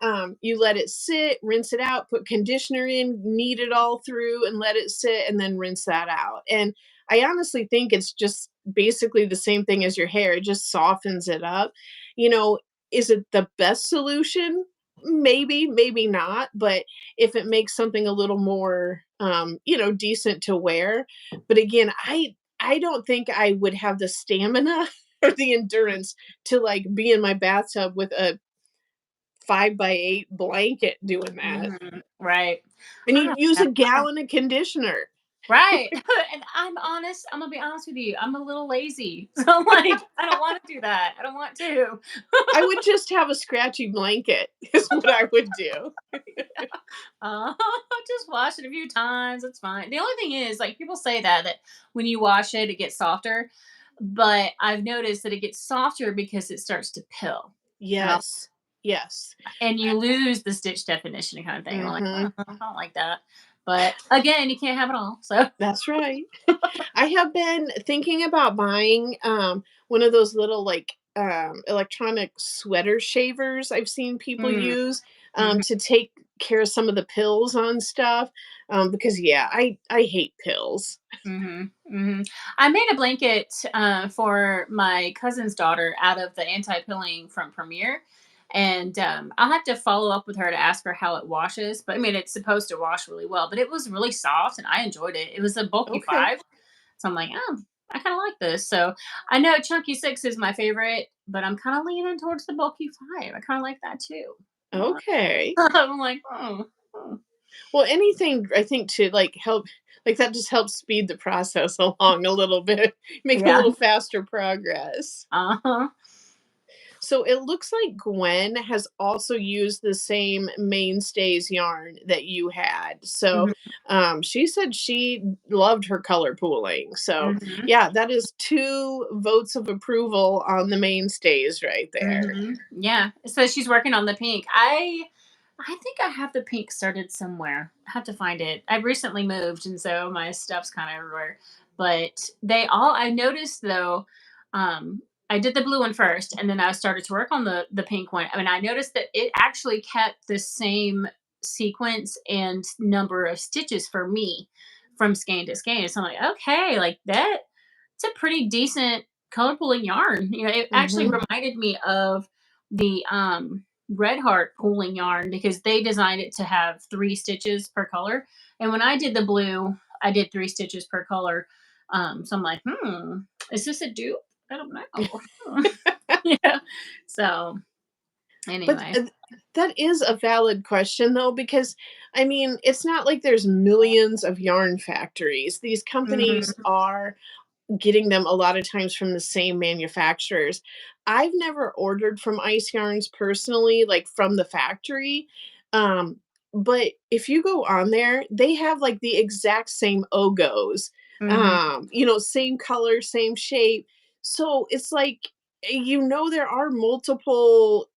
Yeah. You let it sit, rinse it out, put conditioner in, knead it all through, and let it sit, and then rinse that out, and I honestly think it's just basically the same thing as your hair, it just softens it up. You know, is it the best solution? Maybe, maybe not, but if it makes something a little more, decent to wear. But again, I don't think I would have the stamina or the endurance to like be in my bathtub with a 5 by 8 blanket doing that. Right. And I you'd use don't a know. gallon of conditioner. Right. And I'm gonna be honest with you. I'm a little lazy. So I'm like, I don't want to do that. I don't want to. I would just have a scratchy blanket is what I would do. Uh, just wash it a few times. It's fine. The only thing is, like people say that when you wash it, it gets softer. but I've noticed that it gets softer because it starts to pill. And I'll Yes. Yes. and you lose the stitch definition kind of thing. I'm like, Mhm. I don't like that. But again, you can't have it all. So That's right. I have been thinking about buying, one of those little, like, electronic sweater shavers I've seen people mm, use, mhm, to take care of some of the pills on stuff, because, yeah, I hate pills. mhm, mhm. I made a blanket for my cousin's daughter out of the anti-pilling from Premier. And I'll have to follow up with her to ask her how it washes. But I mean, it's supposed to wash really well, but it was really soft and I enjoyed it. It was a bulky Okay. 5. So I'm like, oh, I kind of like this. So I know Chunky 6 is my favorite, but I'm kind of leaning towards the bulky 5. I kind of like that too. Okay. I'm like, oh. Well, anything I think to, like, help like, that just helps speed the process along a little bit, make a Yeah. little faster progress. Uh-huh. So it looks like Gwen has also used the same mainstays yarn that you had. So Mhm. she said she loved her color pooling. So Mhm. yeah, that is 2 votes of approval on the mainstays right there. Mhm. Yeah. So she's working on the pink. I think I have the pink started somewhere. I have to find it. I recently moved and so my stuff's kind of everywhere. But I noticed though, I did the blue one first and then I started to work on the pink one. I mean, I noticed that it actually kept the same sequence and number of stitches for me from skein to skein. So I'm like, okay, like that it's a pretty decent color pooling yarn. You know, it actually Hmm. reminded me of the Red Heart pooling yarn because they designed it to have 3 stitches per color. And when I did the blue, I did 3 stitches per color. So I'm like, is this a dupe? I don't know. Yeah. So But anyway. that is a valid question though, because I mean, it's not like there's millions of yarn factories. These companies Hmm. are getting them a lot of times from the same manufacturers. I've never ordered from Ice Yarns personally, like from the factory. But if you go on there, they have like the exact same ogos, Hmm. same color, same shape. So it's like, there are multiple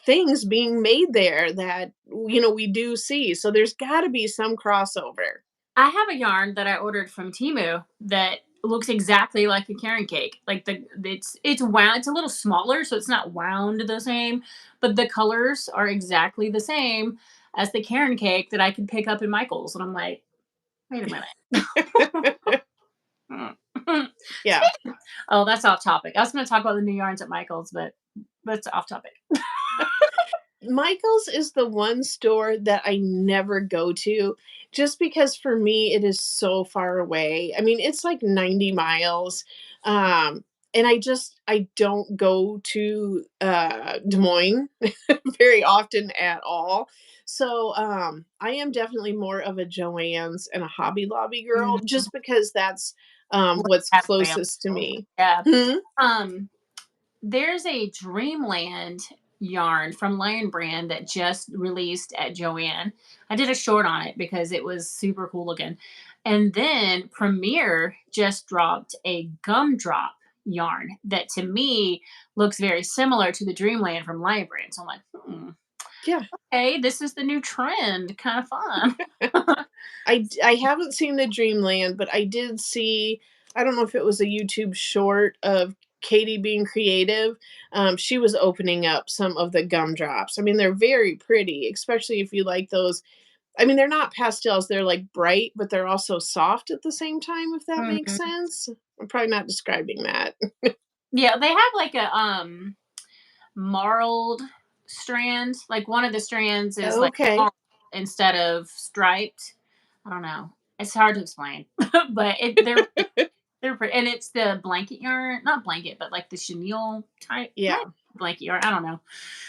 things being made there that, we do see. So there's got to be some crossover. I have a yarn that I ordered from Timu that looks exactly like a carrot cake. Like it's wound. It's a little smaller, so it's not wound the same, but the colors are exactly the same as the Karen cake that I could pick up in Michael's. And I'm like, wait a minute. Yeah. Oh, that's off topic. I was going to talk about the new yarns at Michael's, but that's off topic. Michael's is the one store that I never go to just because for me it is so far away. I mean, it's like 90 miles. And I don't go to Des Moines very often at all. So I am definitely more of a Joann's and a Hobby Lobby girl Mhm. just because that's what's That's family. closest to me. Yeah. Hmm? Um, There's a Dreamland yarn from Lion Brand that just released at Joanne. I did a short on it because it was super cool looking. And then Premier just dropped a gumdrop yarn that to me looks very similar to the Dreamland from Lion Brand. So I'm like, Yeah. hey, this is the new trend. Kind of fun. I haven't seen the Dreamland, but I did see, I don't know if it was a YouTube short of Katie being creative. She was opening up some of the gumdrops. I mean, they're very pretty, especially if you like those. I mean, they're not pastels, they're like bright, but they're also soft at the same time, if that makes Mhm. sense. I'm probably not describing that. Yeah, they have like a marled strand. Like one of the strands is like Okay. marled instead of striped. I don't know. It's hard to explain, but they're pretty, and it's the blanket yarn, not blanket, but like the chenille type Yeah. blanket yarn. I don't know.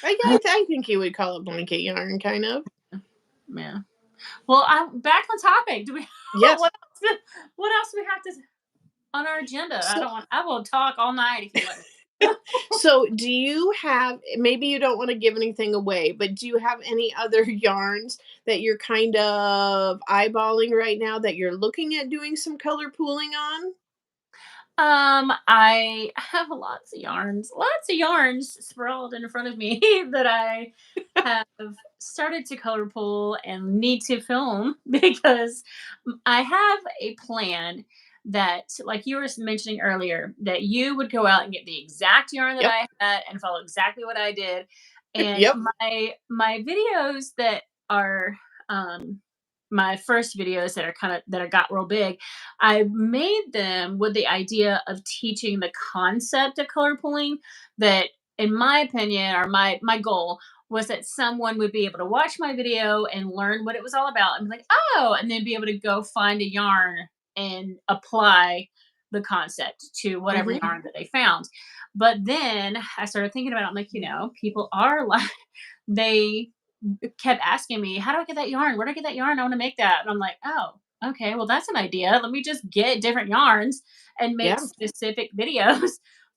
I think you would call it blanket yarn, kind of. Yeah. Well, I'm back on topic. Do we? Yes. what else? What else do we have to on our agenda? I So don't want. I will talk all night if you let. So, do you have, maybe you don't wanna give anything away, but do you have any other yarns that you're kind of eyeballing right now that you're looking at doing some color pooling on? I have lots of yarns sprawled in front of me that I have started to color pull and need to film because I have a plan that, like you were mentioning earlier, that you would go out and get the exact yarn that Yep. I had and follow exactly what I did. And Yep. my videos that are um my first videos that are kind of that I got real big, I made them with the idea of teaching the concept of color pulling. That, in my opinion, or my goal was that someone would be able to watch my video and learn what it was all about and be like, oh, and then be able to go find a yarn and apply the concept to whatever Mhm. yarn that they found. But then I started thinking about it. I'm like, people are like, they kept asking me, "How do I get that yarn? Where do I get that yarn? I want to make that." And I'm like, "Oh, okay. Well, that's an idea. Let me just get different yarns and make Yeah. specific videos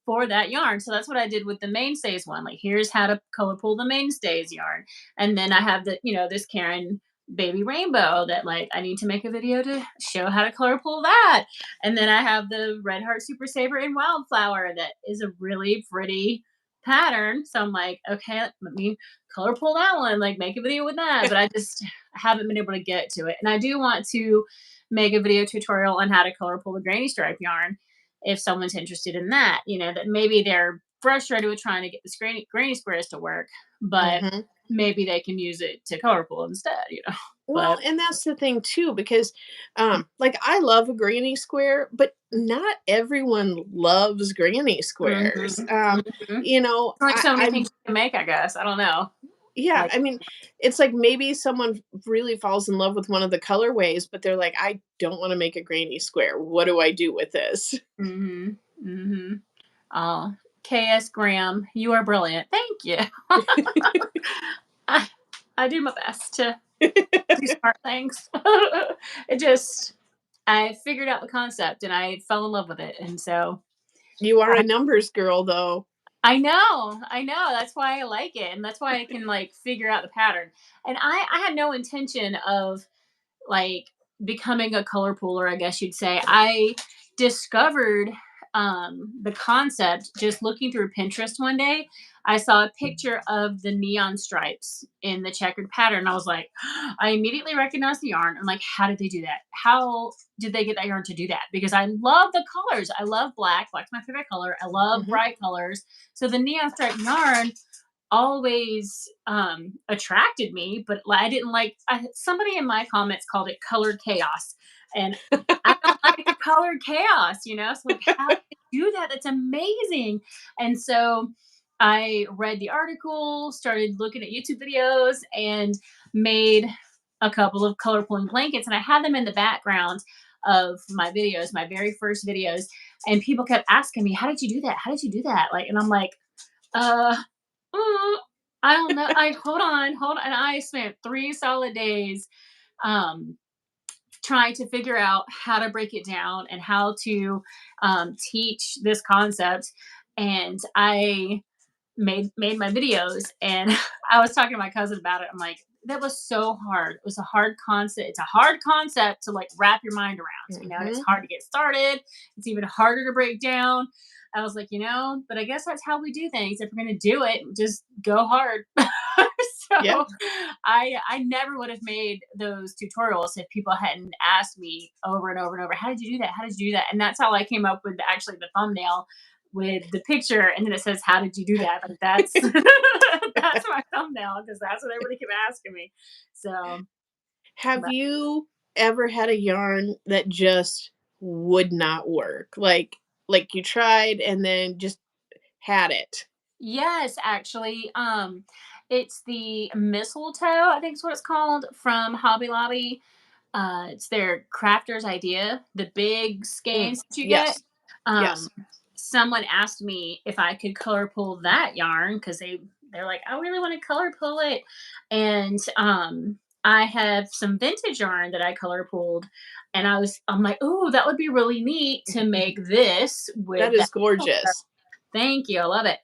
for that yarn." So that's what I did with the mainstays one. Like, here's how to color pull the mainstays yarn. And then I have this Karen baby rainbow that, like, I need to make a video to show how to color pull that. And then I have the red heart super saver in wildflower that is a really pretty pattern. So I'm like, okay, let me color pull that one, like make a video with that. But I just haven't been able to get to it. And I do want to make a video tutorial on how to color pull the granny stripe yarn if someone's interested in that. That maybe they're frustrated with trying to get the granny squares to work, but Mhm. maybe they can use it to color pull instead. Well, But and that's the thing too, because, like, I love a granny square, but not everyone loves granny squares. mhm, mhm. Like so many I things you can make, I guess. I don't know. yeah, Like, I mean, it's like maybe someone really falls in love with one of the colorways, but they're like, "I don't wanna make a granny square. What do I do with this?" mhm, mhm. Oh, KS Graham, you are brilliant. Thank you. I, I do my best to do smart things. I figured out the concept and I fell in love with it. And so You are a I, numbers girl, though. I know. That's why I like it. And that's why I can like figure out the pattern. And I had no intention of like becoming a color pooler, I guess you'd say. I discovered the concept just looking through Pinterest one day. I saw a picture of the neon stripes in the checkered pattern. I was like, I immediately recognized the yarn. I'm like, how did they do that? How did they get that yarn to do that? Because I love the colors. I love black. Black's my favorite color. I love Mhm. bright colors. So the neon stripe yarn always attracted me, but I didn't like. Somebody in my comments called it colored chaos, and I don't like the colored chaos. So like, how do you do that? That's amazing. And so I read the article, started looking at YouTube videos, and made a couple of color pulling blankets, and I had them in the background of my videos, my very first videos, and people kept asking me, "How did you do that? How did you do that?" Like, and I'm like, uh Mm, I don't know. I hold on. And I spent 3 solid days um trying to figure out how to break it down and how to teach this concept. And I made my videos, and I was talking to my cousin about it. I'm like, that was so hard. It was a hard concept. It's a hard concept to like wrap your mind around, and it's Mhm. hard to get started. It's even harder to break down. I was like, but I guess that's how we do things. If we're gonna do it, just go hard. Yeah. So I never would have made those tutorials if people hadn't asked me over and over and over, how did you do that? How did you do that? And that's how I came up with actually the thumbnail with the picture, and then it says, how did you do that? Like, that's that's my thumbnail because that's what everybody kept asking me. So, Have but you ever had a yarn that just would not work? Like you tried and then just had it? yes, actually, it's the mistletoe, I think is what it's called, from Hobby Lobby. It's their crafter's idea, the big Mm. skeins that you get. Yes. Um, Yes. Someone asked me if I could color pull that yarn because they're like, I really want to color pull it, and I have some vintage yarn that I color pulled, and I'm like, oh, that would be really neat to make this That with that. is gorgeous. Thank you. I love it.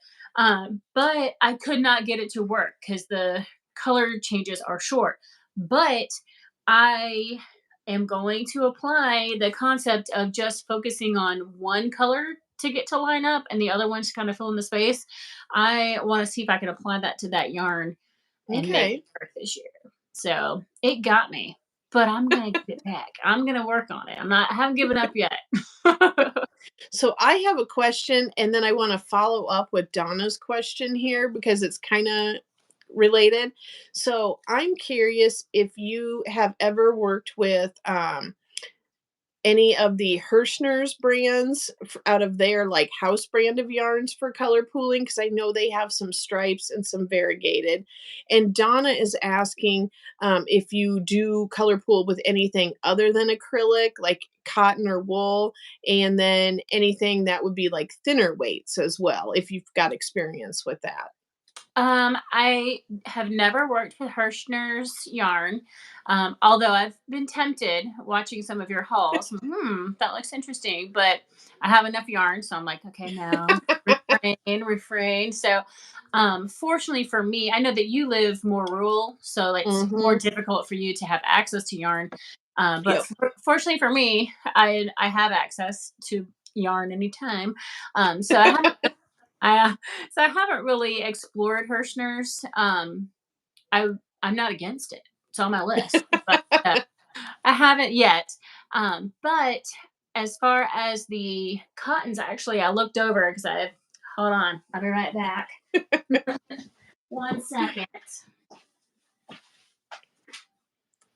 But I could not get it to work because the color changes are short. But I am going to apply the concept of just focusing on one color to get to line up and the other one's kind of fill in the space. I want to see if I can apply that to that yarn and make it Okay. work this year. So it got me, but I'm gonna get it back. I'm gonna work on it. I haven't given up yet. So I have a question, and then I want to follow up with Donna's question here because it's kind of related. So I'm curious if you have ever worked with any of the Hirschner's brands out of their like house brand of yarns for color pooling, because I know they have some stripes and some variegated. And Donna is asking if you do color pool with anything other than acrylic, like cotton or wool, and then anything that would be like thinner weights as well, if you've got experience with that. I have never worked with Hirschner's yarn, although I've been tempted watching some of your hauls. That looks interesting, but I have enough yarn, so I'm like, okay, no, refrain. So, fortunately for me, I know that you live more rural, so it's more Mm-hmm. difficult for you to have access to yarn. But Yep. fortunately for me, I have access to yarn anytime. So I have I so I haven't really explored Hirschner's. I I'm not against it. It's on my list, but I haven't yet. But as far as the cottons, actually, I looked over because I hold on. I'll be right back. 1 second.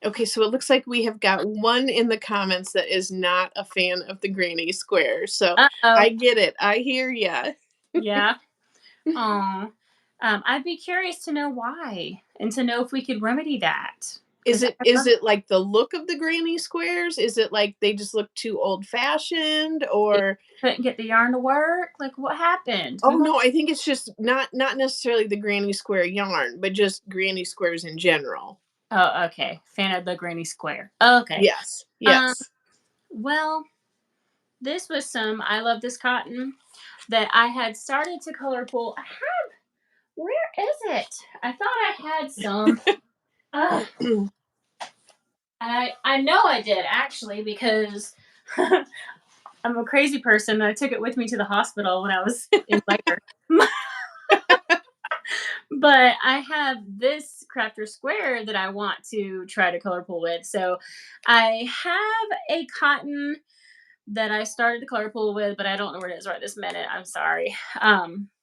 Okay, so it looks like we have got one in the comments that is not a fan of the granny square. So Uh I oh. get it. I hear ya. Yeah. Oh. I'd be curious to know why and to know if we could remedy that. Is Because it is it like the look of the granny squares? Is it like they just look too old fashioned, or couldn't get the yarn to work. Like, what happened? oh no, I think it's just not necessarily the granny square yarn, but just granny squares in general. Oh, okay. Fan of the granny square. Okay. Yes. Um, Yes. well, this was some I love this cotton that I had started to color pool. Where is it? I thought I had some. Ugh, I know I did actually because I'm a crazy person. I took it with me to the hospital when I was in labor. But I have this crafter square that I want to try to color pool with. So I have a cotton that I started the color pool with, but I don't know where it is right this minute. I'm sorry.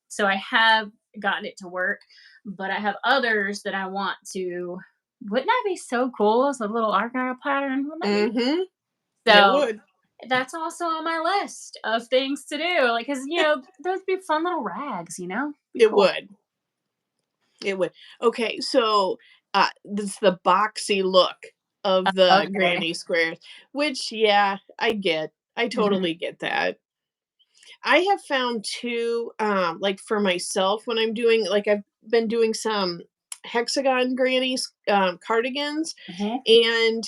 So I have gotten it to work, but I have others that I want to. Wouldn't that be so cool as a little argyle pattern? Wouldn't that be? Mm-hmm. It So would. that's also on my list of things to do. Like, cause those be fun little rags. Be It cool. would. It would. Okay, so this the boxy look of the Okay. granny squares, which yeah, I get. I Mhm. totally get that. I have found too, like for myself when I'm doing like I've been doing some hexagon grannies cardigans, Mhm. and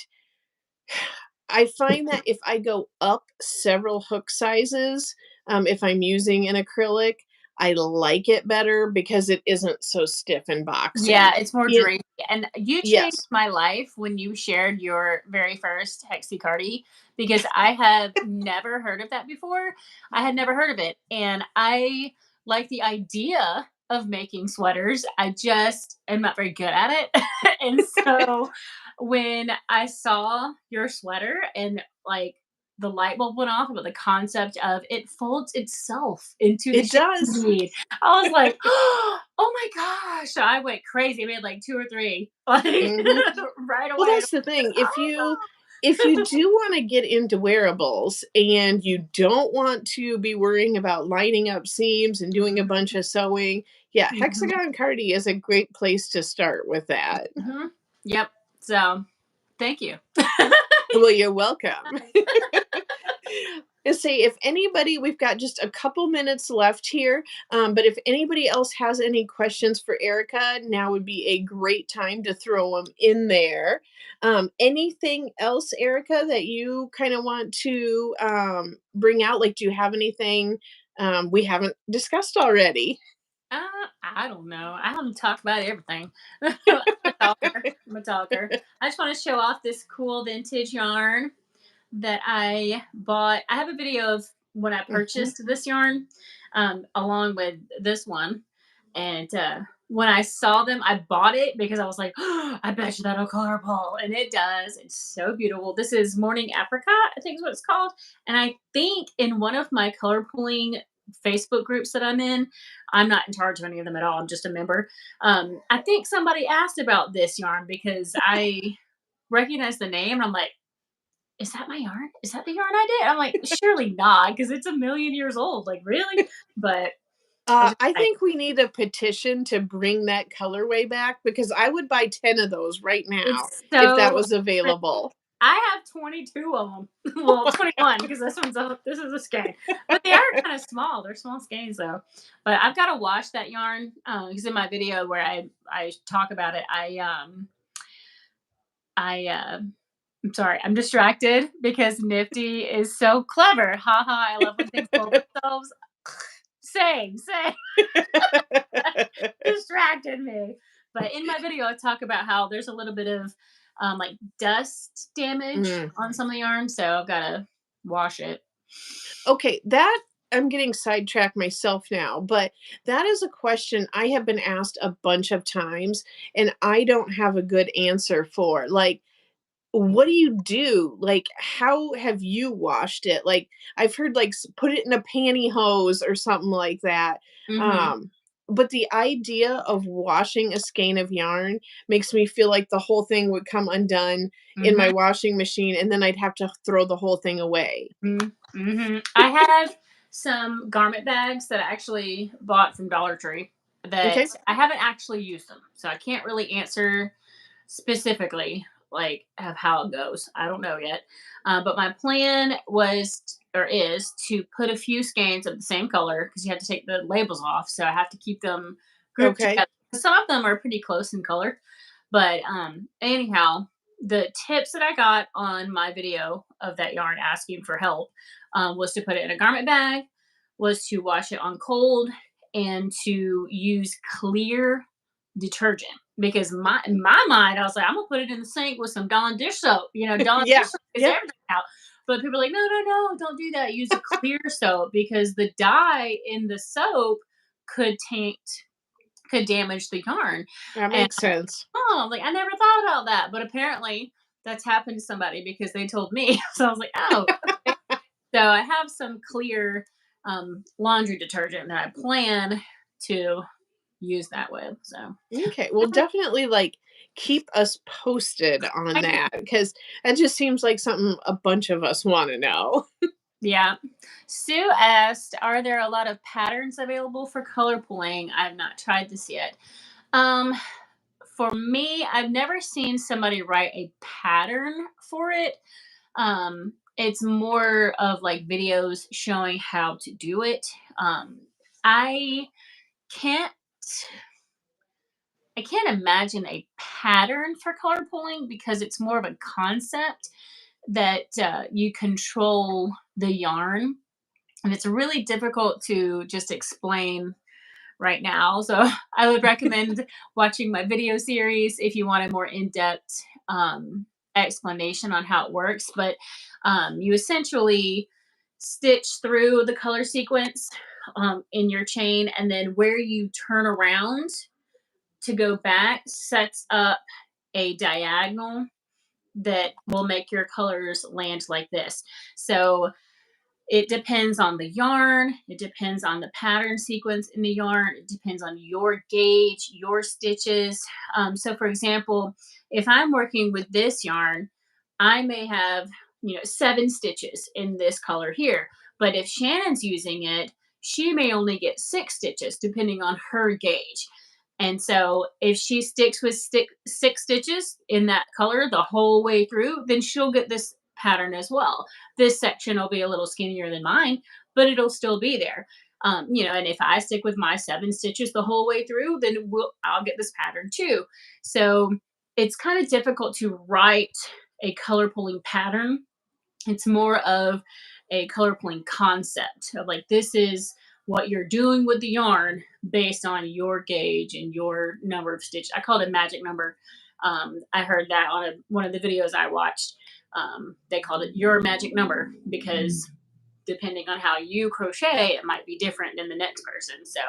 I find that if I go up several hook sizes, if I'm using an acrylic, I like it better because it isn't so stiff and boxy. Yeah, it's more It drapey. And you changed yes. my life when you shared your very first Hexicardi because I have never heard of that before. I had never heard of it. And I like the idea of making sweaters. I just am not very good at it. And so when I saw your sweater and like the light bulb went off about the concept of it folds itself into the It shape does. you need. I was like, oh my gosh. So I went crazy. I made like two or three like Mhm. right Well, away. that's the thing. Oh If you do wanna get into wearables and you don't want to be worrying about lining up seams and doing a bunch of sewing, yeah, my god. Hexagon Cardi is a great place to start with that. Mhm. Yep. So thank you. Well, you're welcome. Let's see if anybody, we've got just a couple minutes left here, but if anybody else has any questions for Erica, now would be a great time to throw them in there. Anything else, Erica, that you kind of want to bring out? Like, do you have anything we haven't discussed already? I don't know. I don't talk about everything. I'm a talker. I'm a talker. I just want to show off this cool vintage yarn that I bought. I have a video of when I Mhm. purchased this yarn, along with this one. And when I saw them, I bought it because I was like, oh, I bet you that'll color pull. And it does. It's so beautiful. This is Morning Apricot, I think is what it's called. And I think in one of my color pulling Facebook groups that I'm in, I'm not in charge of any of them at all. I'm just a member. I think somebody asked about this yarn because I recognized the name. And I'm like, is that my yarn? Is that the yarn I did? I'm like, surely not, because it's a million years old. Like, really? But I was just I like, think we need a petition to bring that colorway back because I would buy 10 of those right now it's if that so was pretty. available. I have 22 of them. Well, 21 because this is a skein. But they are kind of small. They're small skeins though. But I've got to wash that yarn because in my video where I talk about it, I I'm sorry, I'm distracted because Nifty is so clever. Haha, I love when things pull themselves. Same. Distracted me. But in my video, I talk about how there's a little bit of like dust damage Mm. on some of the yarn, so I've got to wash it. Okay, that I'm getting sidetracked myself now, but that is a question I have been asked a bunch of times and I don't have a good answer for. Like, what do you do? Like, how have you washed it? Like, I've heard, like, put it in a pantyhose or something like that. Mm-hmm. Um, but the idea of washing a skein of yarn makes me feel like the whole thing would come undone in my Mm-hmm. washing machine, and then I'd have to throw the whole thing away. Mm-hmm. I have some garment bags that I actually bought from Dollar Tree that Okay. I haven't actually used them, so I can't really answer specifically like of how it goes. I don't know yet. But my plan was or is to put a few skeins of the same color because you have to take the labels off. So I have to keep them grouped Okay. together. Some of them are pretty close in color. But anyhow, the tips that I got on my video of that yarn asking for help was to put it in a garment bag, was to wash it on cold, and to use clear detergent because my in my mind I was like I'm gonna put it in the sink with some Dawn dish soap. Dawn dish Yeah. soap gets Yep. everything out. But people are like, no, don't do that. Use a clear soap because the dye in the soap could taint, could damage the yarn. That And makes sense. oh, like I never thought about that. But apparently that's happened to somebody because they told me. So I was like, oh, okay. So I have some clear laundry detergent that I plan to use that with. So Okay. Well, definitely, like, keep us posted on I that because that just seems like something a bunch of us wanna know. Yeah. Sue asked, "Are there a lot of patterns available for color pulling? I've not tried this yet." Um, for me, I've never seen somebody write a pattern for it. It's more of like videos showing how to do it. I can't. I can't imagine a pattern for color pulling because it's more of a concept that you control the yarn, and it's really difficult to just explain right now. So I would recommend watching my video series if you want a more in-depth explanation on how it works. But you essentially stitch through the color sequence in your chain, and then where you turn around to go back sets up a diagonal that will make your colors land like this. So it depends on the yarn, it depends on the pattern sequence in the yarn, it depends on your gauge, your stitches. So, for example, if I'm working with this yarn, I may have 7 stitches in this color here. But if Shannon's using it, she may only get 6 stitches depending on her gauge. And so if she sticks with 6 stitches in that color the whole way through, then she'll get this pattern as well. This section will be a little skinnier than mine, but it'll still be there. And if I stick with my 7 stitches the whole way through, then I'll get this pattern too. So it's kind of difficult to write a color pulling pattern. It's more of a color pulling concept of like, this is what you're doing with the yarn based on your gauge and your number of stitches. I call it a magic number. I heard that on one of the videos I watched. They called it your magic number because depending on how you crochet, it might be different than the next person. So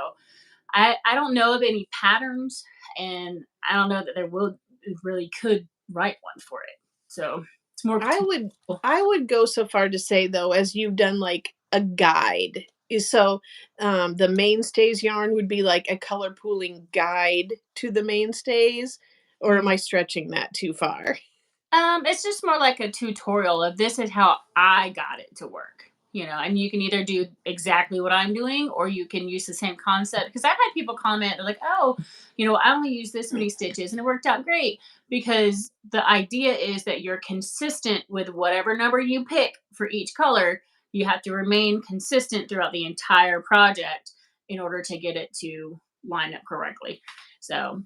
I don't know of any patterns, and I don't know that there will really could write one for it. So it's more I potential. would I would go so far to say though, as you've done like a guide. So the mainstays yarn would be like a color pooling guide to the mainstays, or am Mm. I stretching that too far? It's just more like a tutorial of this is how I got it to work, and you can either do exactly what I'm doing or you can use the same concept. Because I've had people comment, they're like, oh, I only used this many stitches and it worked out great. Because the idea is that you're consistent with whatever number you pick for each color. You have to remain consistent throughout the entire project in order to get it to line up correctly. So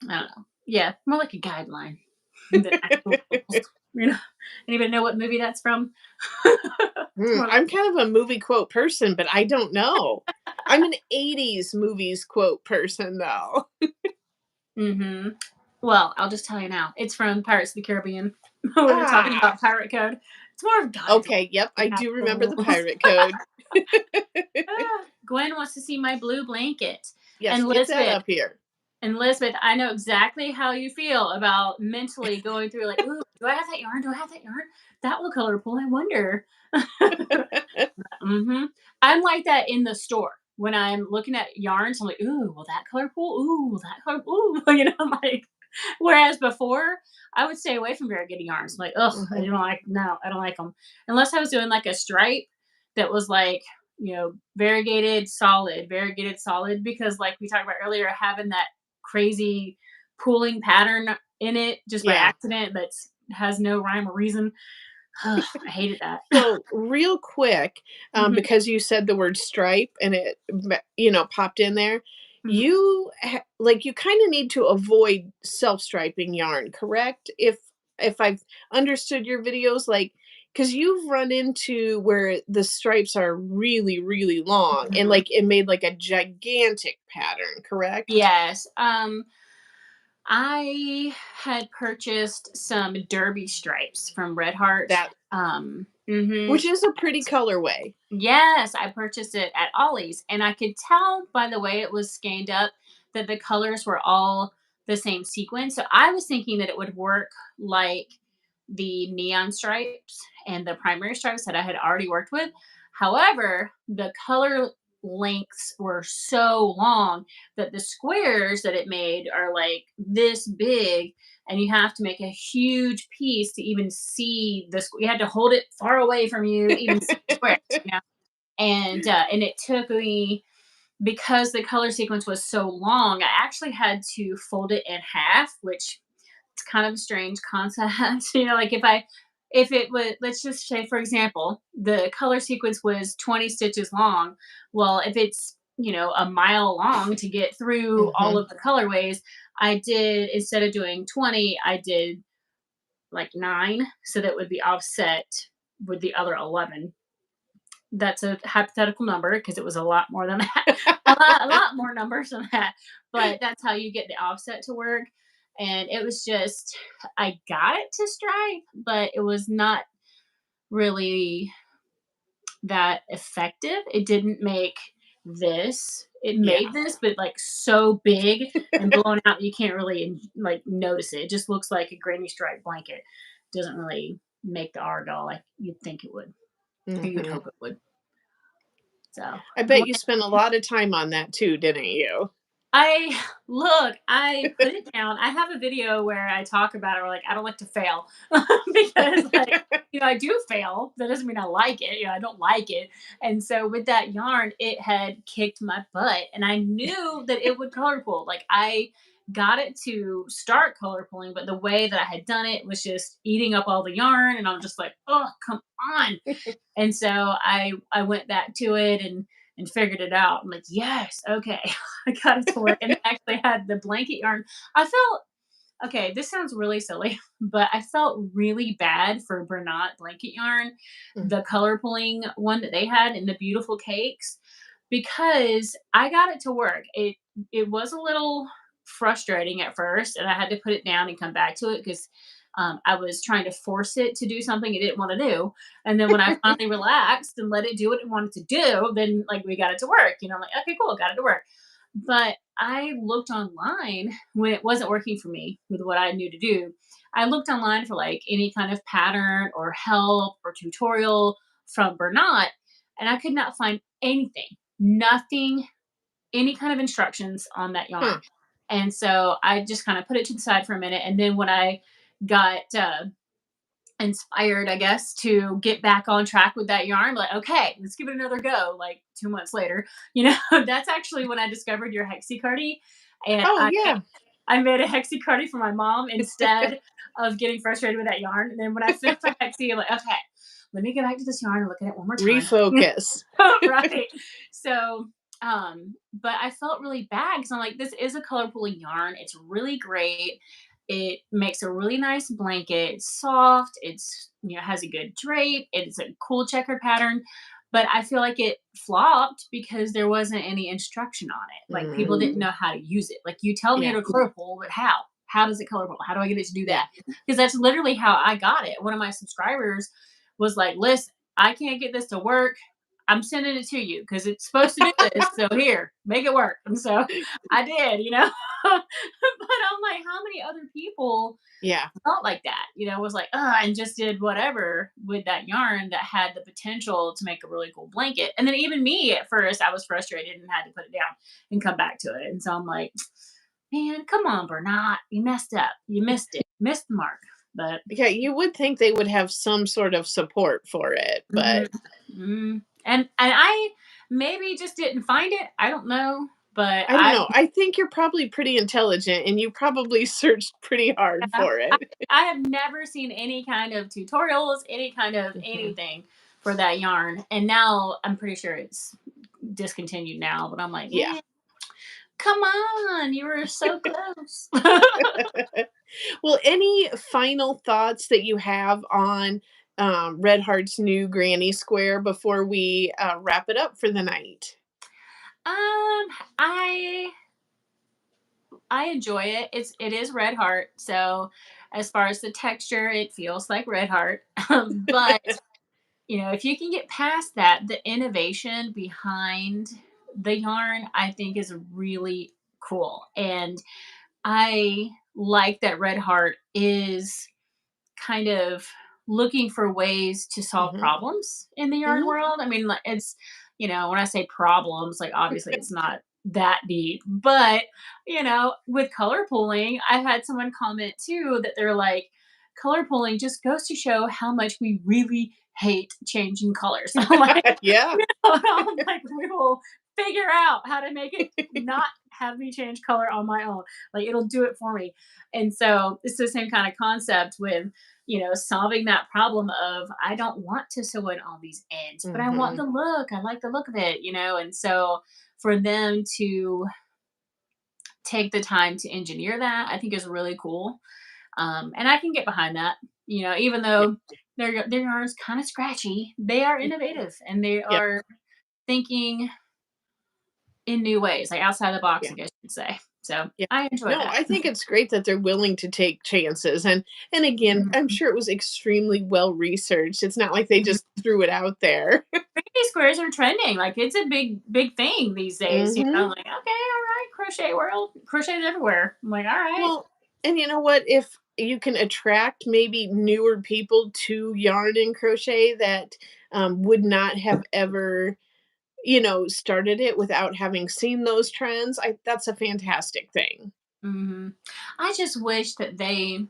I don't know. Yeah, more like a guideline than actual rules. Anybody know what movie that's from? It's more like I'm kind of a movie quote person, but I don't know. I'm an 80s movies quote person though. mm-hmm. Well, I'll just tell you now. It's from Pirates of the Caribbean. We were talking Ah, about pirate code. It's more of guidelines okay, yep, than I do remember actual the rules. pirate code. Gwen wants to see my blue blanket. Yes, And get that Lisbeth, up here. I know exactly how you feel about mentally going through like, ooh, do I have that yarn? Do I have that yarn? That will color pool. I wonder. hmm I'm like that in the store. When I'm looking at yarns, I'm like, ooh, will that color pool? Ooh, will that color? Ooh, I'm like, whereas before, I would stay away from variegated yarns. I'm like, ugh, Mhm. I don't like them. Unless I was doing like a stripe that was like, variegated solid, because like we talked about earlier, having that crazy pooling pattern in it just by Yeah. accident that's has no rhyme or reason. Ugh, I hated that. So, real quick, hmm because you said the word stripe and it, popped in there, hmm you kind of need to avoid self-striping yarn, correct? If I've understood your videos, like, because you've run into where the stripes are really, really long and hmm like it made like a gigantic pattern, correct? Yes. I had purchased some derby stripes from Red Heart. That Mhm. which is a pretty colorway. Yes, I purchased it at Ollie's, and I could tell by the way it was scanned up that the colors were all the same sequence. So I was thinking that it would work like the neon stripes and the primary stripes that I had already worked with. However, the color lengths were so long that the squares that it made are like this big, and you have to make a huge piece to even see the you had to hold it far away from you to even see the squares, and it took me, because the color sequence was so long, I actually had to fold it in half, which it's kind of a strange concept. Like if it was, let's just say for example, the color sequence was 20 stitches long. Well, if it's a mile long to get through all Mhm. of the colorways, I did, instead of doing 20, I did like 9, so that would be offset with the other 11. That's a hypothetical number because it was a lot more than that. A lot more numbers than that. But that's how you get the offset to work. And it was just, I got it to stripe, but it was not really that effective. It didn't make this. It Yeah. made this, but like so big and blown out, you can't really like notice it. It just looks like a granny stripe blanket. Doesn't really make the argyle like you'd think it would, or you'd Mhm. hope it would. So, I bet you spent a lot of time on that too, didn't you? I put it down. I have a video where I talk about it. Where, like, I don't like to fail because, like, I do fail. That doesn't mean I like it. I don't like it. And so with that yarn, it had kicked my butt, and I knew that it would color pull. Like, I got it to start color pulling, but the way that I had done it was just eating up all the yarn, and I'm just like, oh, come on. And so I went back to it and figured it out. I'm like, yes, okay, I got it to work. And I actually had the blanket yarn. I felt okay, this sounds really silly, but I felt really bad for Bernat blanket yarn, Mm. the color pulling one that they had in the beautiful cakes, because I got it to work. It was a little frustrating at first, and I had to put it down and come back to it because I was trying to force it to do something it didn't want to do. And then when I finally relaxed and let it do what it wanted to do, then like we got it to work. I'm like, okay, cool, got it to work. But I looked online when it wasn't working for me with what I knew to do. I looked online for like any kind of pattern or help or tutorial from Bernat, and I could not find anything, nothing, any kind of instructions on that yarn. Huh. And so I just kind of put it to the side for a minute. And then when I got inspired, I guess, to get back on track with that yarn, like, okay, let's give it another go. Like 2 months later, that's actually when I discovered your Hexicardi. And Oh, yeah. I made a Hexicardi for my mom instead of getting frustrated with that yarn. And then when I finished my Hexi, I'm like, okay, let me get back to this yarn and look at it one more time. Refocus. Right. So, but I felt really bad because I'm like, this is a color pulling yarn. It's really great. It makes a really nice blanket. It's soft. It's, has a good drape. It's a cool checkered pattern. But I feel like it flopped because there wasn't any instruction on it. Like people didn't Mm. know how to use it. Like you tell me Yeah. to color pull, but how? How does it color pull? How do I get it to do Yeah. that? Because that's literally how I got it. One of my subscribers was like, listen, I can't get this to work. I'm sending it to you because it's supposed to do this. So here, make it work. And so I did. But I'm like, how many other people Yeah. felt like that, was like, and just did whatever with that yarn that had the potential to make a really cool blanket. And then even me at first, I was frustrated and had to put it down and come back to it. And so I'm like, man, come on, Bernat. You messed up. You missed it. Missed the mark. But Yeah, you would think they would have some sort of support for it, mhm, but mhm. And I maybe just didn't find it. I don't know, but I don't know. I think you're probably pretty intelligent and you probably searched pretty hard I for it. I have never seen any kind of tutorials, any kind of Mhm. anything for that yarn. And now I'm pretty sure it's discontinued now, but I'm like, Yeah. man, come on, you were so close. Well, any final thoughts that you have on Red Heart's new Granny Square before we wrap it up for the night? um, I I enjoy it. It is Red Heart, so as far as the texture, it feels like Red Heart. But if you can get past that, the innovation behind the yarn, I think is really cool. And I like that Red Heart is kind of looking for ways to solve Hmm. problems in the yarn Hmm. world. I mean, like it's, when I say problems, like obviously it's not that deep, but with color pooling, I've had someone comment too that they're like, color pooling just goes to show how much we really hate changing colors. I'm like, Yeah. I'm like, we will figure out how to make it not have me change color on my own. Like it'll do it for me. And so it's the same kind of concept with solving that problem of I don't want to sew in all these ends, but I want Hmm. the look. I like the look of it. And so for them to take the time to engineer that, I think is really cool. And I can get behind that. Even Yeah. though their yarn's kind of scratchy, they are innovative and they Yep. are thinking in new ways, like outside the box, Yeah. I guess you'd say. So Yeah. I enjoy No, that. I think it's great that they're willing to take chances, and again, I'm Mhm. sure it was extremely well researched. It's not like they Mhm. just threw it out there. Crochet squares are trending. Like it's a big thing these days. I'm Hmm. like, okay, all right, crochet world, crochet's everywhere. I'm like, all right. Well, and you know what? If you can attract maybe newer people to yarn and crochet that would not have ever, started it without having seen those trends, that's a fantastic thing. I just wish that they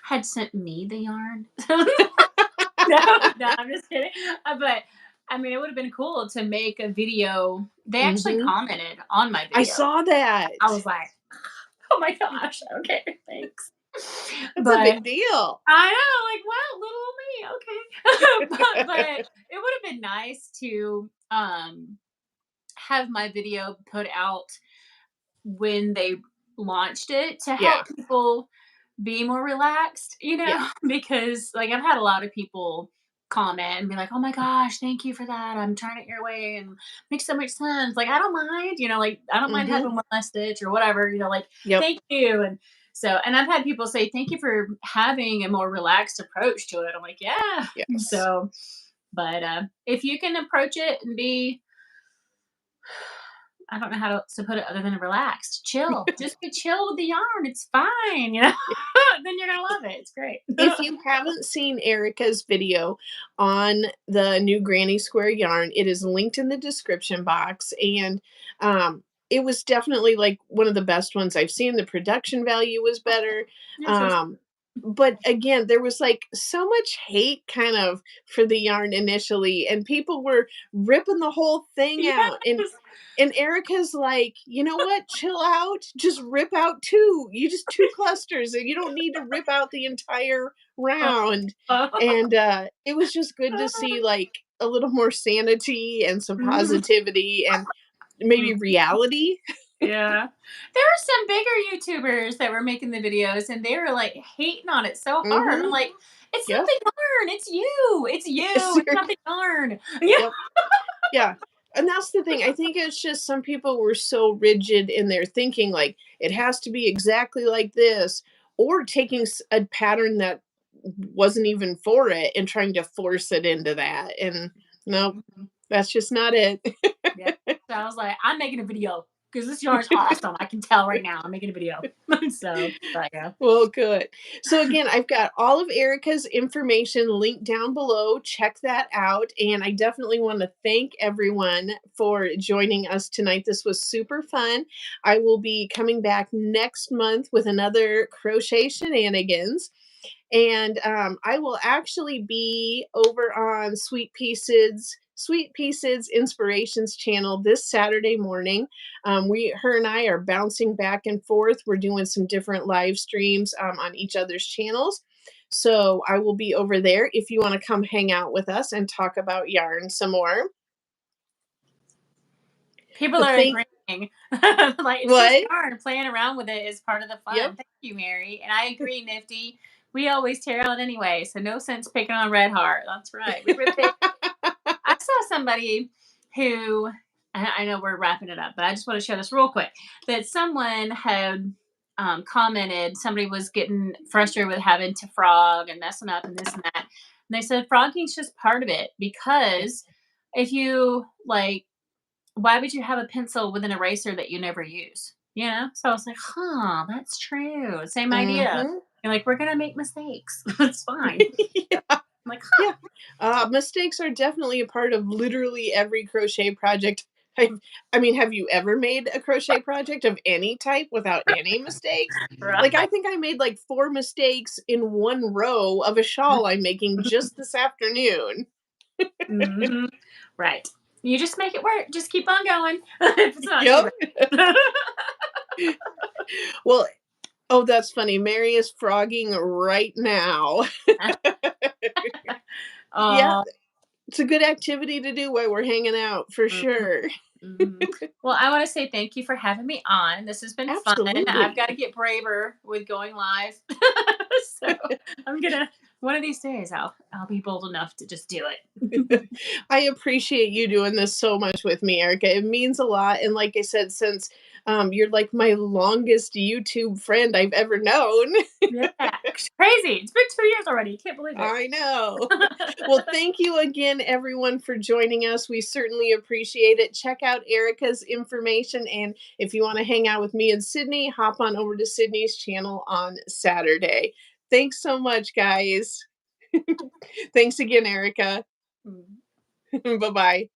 had sent me the yarn. No, no, I'm just kidding. But I mean, it would have been cool to make a video. They actually Hmm. commented on my I video. saw I that. was like, oh my gosh, okay, thanks. That's a But big deal. I know, like, wow, little old me, okay. But it would have been nice to have my video put out when they launched it to Yeah. help people be more relaxed, Yeah. because like I've had a lot of people comment and be like, "Oh my gosh, thank you for that. I'm trying it your way and makes so much sense." Like I don't mind, like I don't mind Mhm. having one less stitch or whatever, like Yep. thank you. And I've had people say, "Thank you for having a more relaxed approach to it." I'm like, "Yeah." Yes. So, but if you can approach it and be, I don't know how to put it other than relaxed, chill, just be chill with the yarn. It's fine, then you're gonna love it. It's great. If you haven't seen Erica's video on the new Granny Square yarn, it is linked in the description box, and, it was definitely, like, one of the best ones I've seen. The production value was better, You're so um, but again, there was, like, so much hate kind of for the yarn initially, and people were ripping the whole thing out, yes. and Erica's like, "You know what? Chill out. Just rip out 2. You just 2 clusters, and you don't need to rip out the entire round." And, it was just good to see, like, a little more sanity and some Mhm. positivity and maybe reality. Yeah. There were some bigger YouTubers that were making the videos and they were like hating on it so hard. I'm Mhm. like, it's not Yep. the yarn, it's you. It's you. It's not Ser the yarn. Yeah. Yep. Yeah. And that's the thing. I think it's just some people were so rigid in their thinking, like, it has to be exactly like this, or taking a pattern that wasn't even for it and trying to force it into that. And no, Mhm. that's just not it. Yeah. So I was like, I'm making a video because this yarn's awesome. I can tell right now I'm making a video. So, but yeah. Well, good. So again, I've got all of Erica's information linked down below. Check that out. And I definitely want to thank everyone for joining us tonight. This was super fun. I will be coming back next month with another Crochet Shenanigans. And I will actually be over on Sweet Pieces Inspirations channel this Saturday morning. Her and I are bouncing back and forth. We're doing some different live streams on each other's channels. So I will be over there if you want to come hang out with us and talk about yarn some more. People But are thank agreeing. Like it's just what? yarn. Playing around with it is part of the Yep. fun. Thank you, Mary. And I agree, Nifty. We always tear out anyway, so no sense picking on Red Heart. That's right. We rip it. I saw somebody who, I know we're wrapping it up, but I just want to share this real quick. That someone had commented, somebody was getting frustrated with having to frog and messing up and this and that. And they said frogging's just part of it Yeah. because if you like, why would you have a pencil with an eraser that you never use? So I was like, huh, that's true. Same idea. Hmm. You're like, we're gonna make mistakes. It's fine. Yeah. I'm like, Yeah. Mistakes are definitely a part of literally every crochet project. I mean, have you ever made a crochet project of any type without any mistakes? huh. Like, I think I made like 4 mistakes in one row of a Right. shawl I'm making just this afternoon. Mhm. Right. You just make it work. Just keep on going. If it's not too Yep. bad. Well, oh, that's funny. Mary is frogging right now. Yeah, Oh. it's a good activity to do while we're hanging out for Mhm, sure. mhm. Well, I want to say thank you for having me on. This has been fun. I've Absolutely. got to get braver with going live. So I'm gonna one of these days I'll be bold enough to just do it. I appreciate you doing this so much with me, Erica. It means a lot. And like I said, since you're like my longest YouTube friend I've ever known. Yeah. It's crazy. It's been 2 years already. Can't believe it. I know. Well, thank you again, everyone, for joining us. We certainly appreciate it. Check out Erica's information. And if you want to hang out with me and Sydney, hop on over to Sydney's channel on Saturday. Thanks so much, guys. Thanks again, Erica. Mm. Bye bye.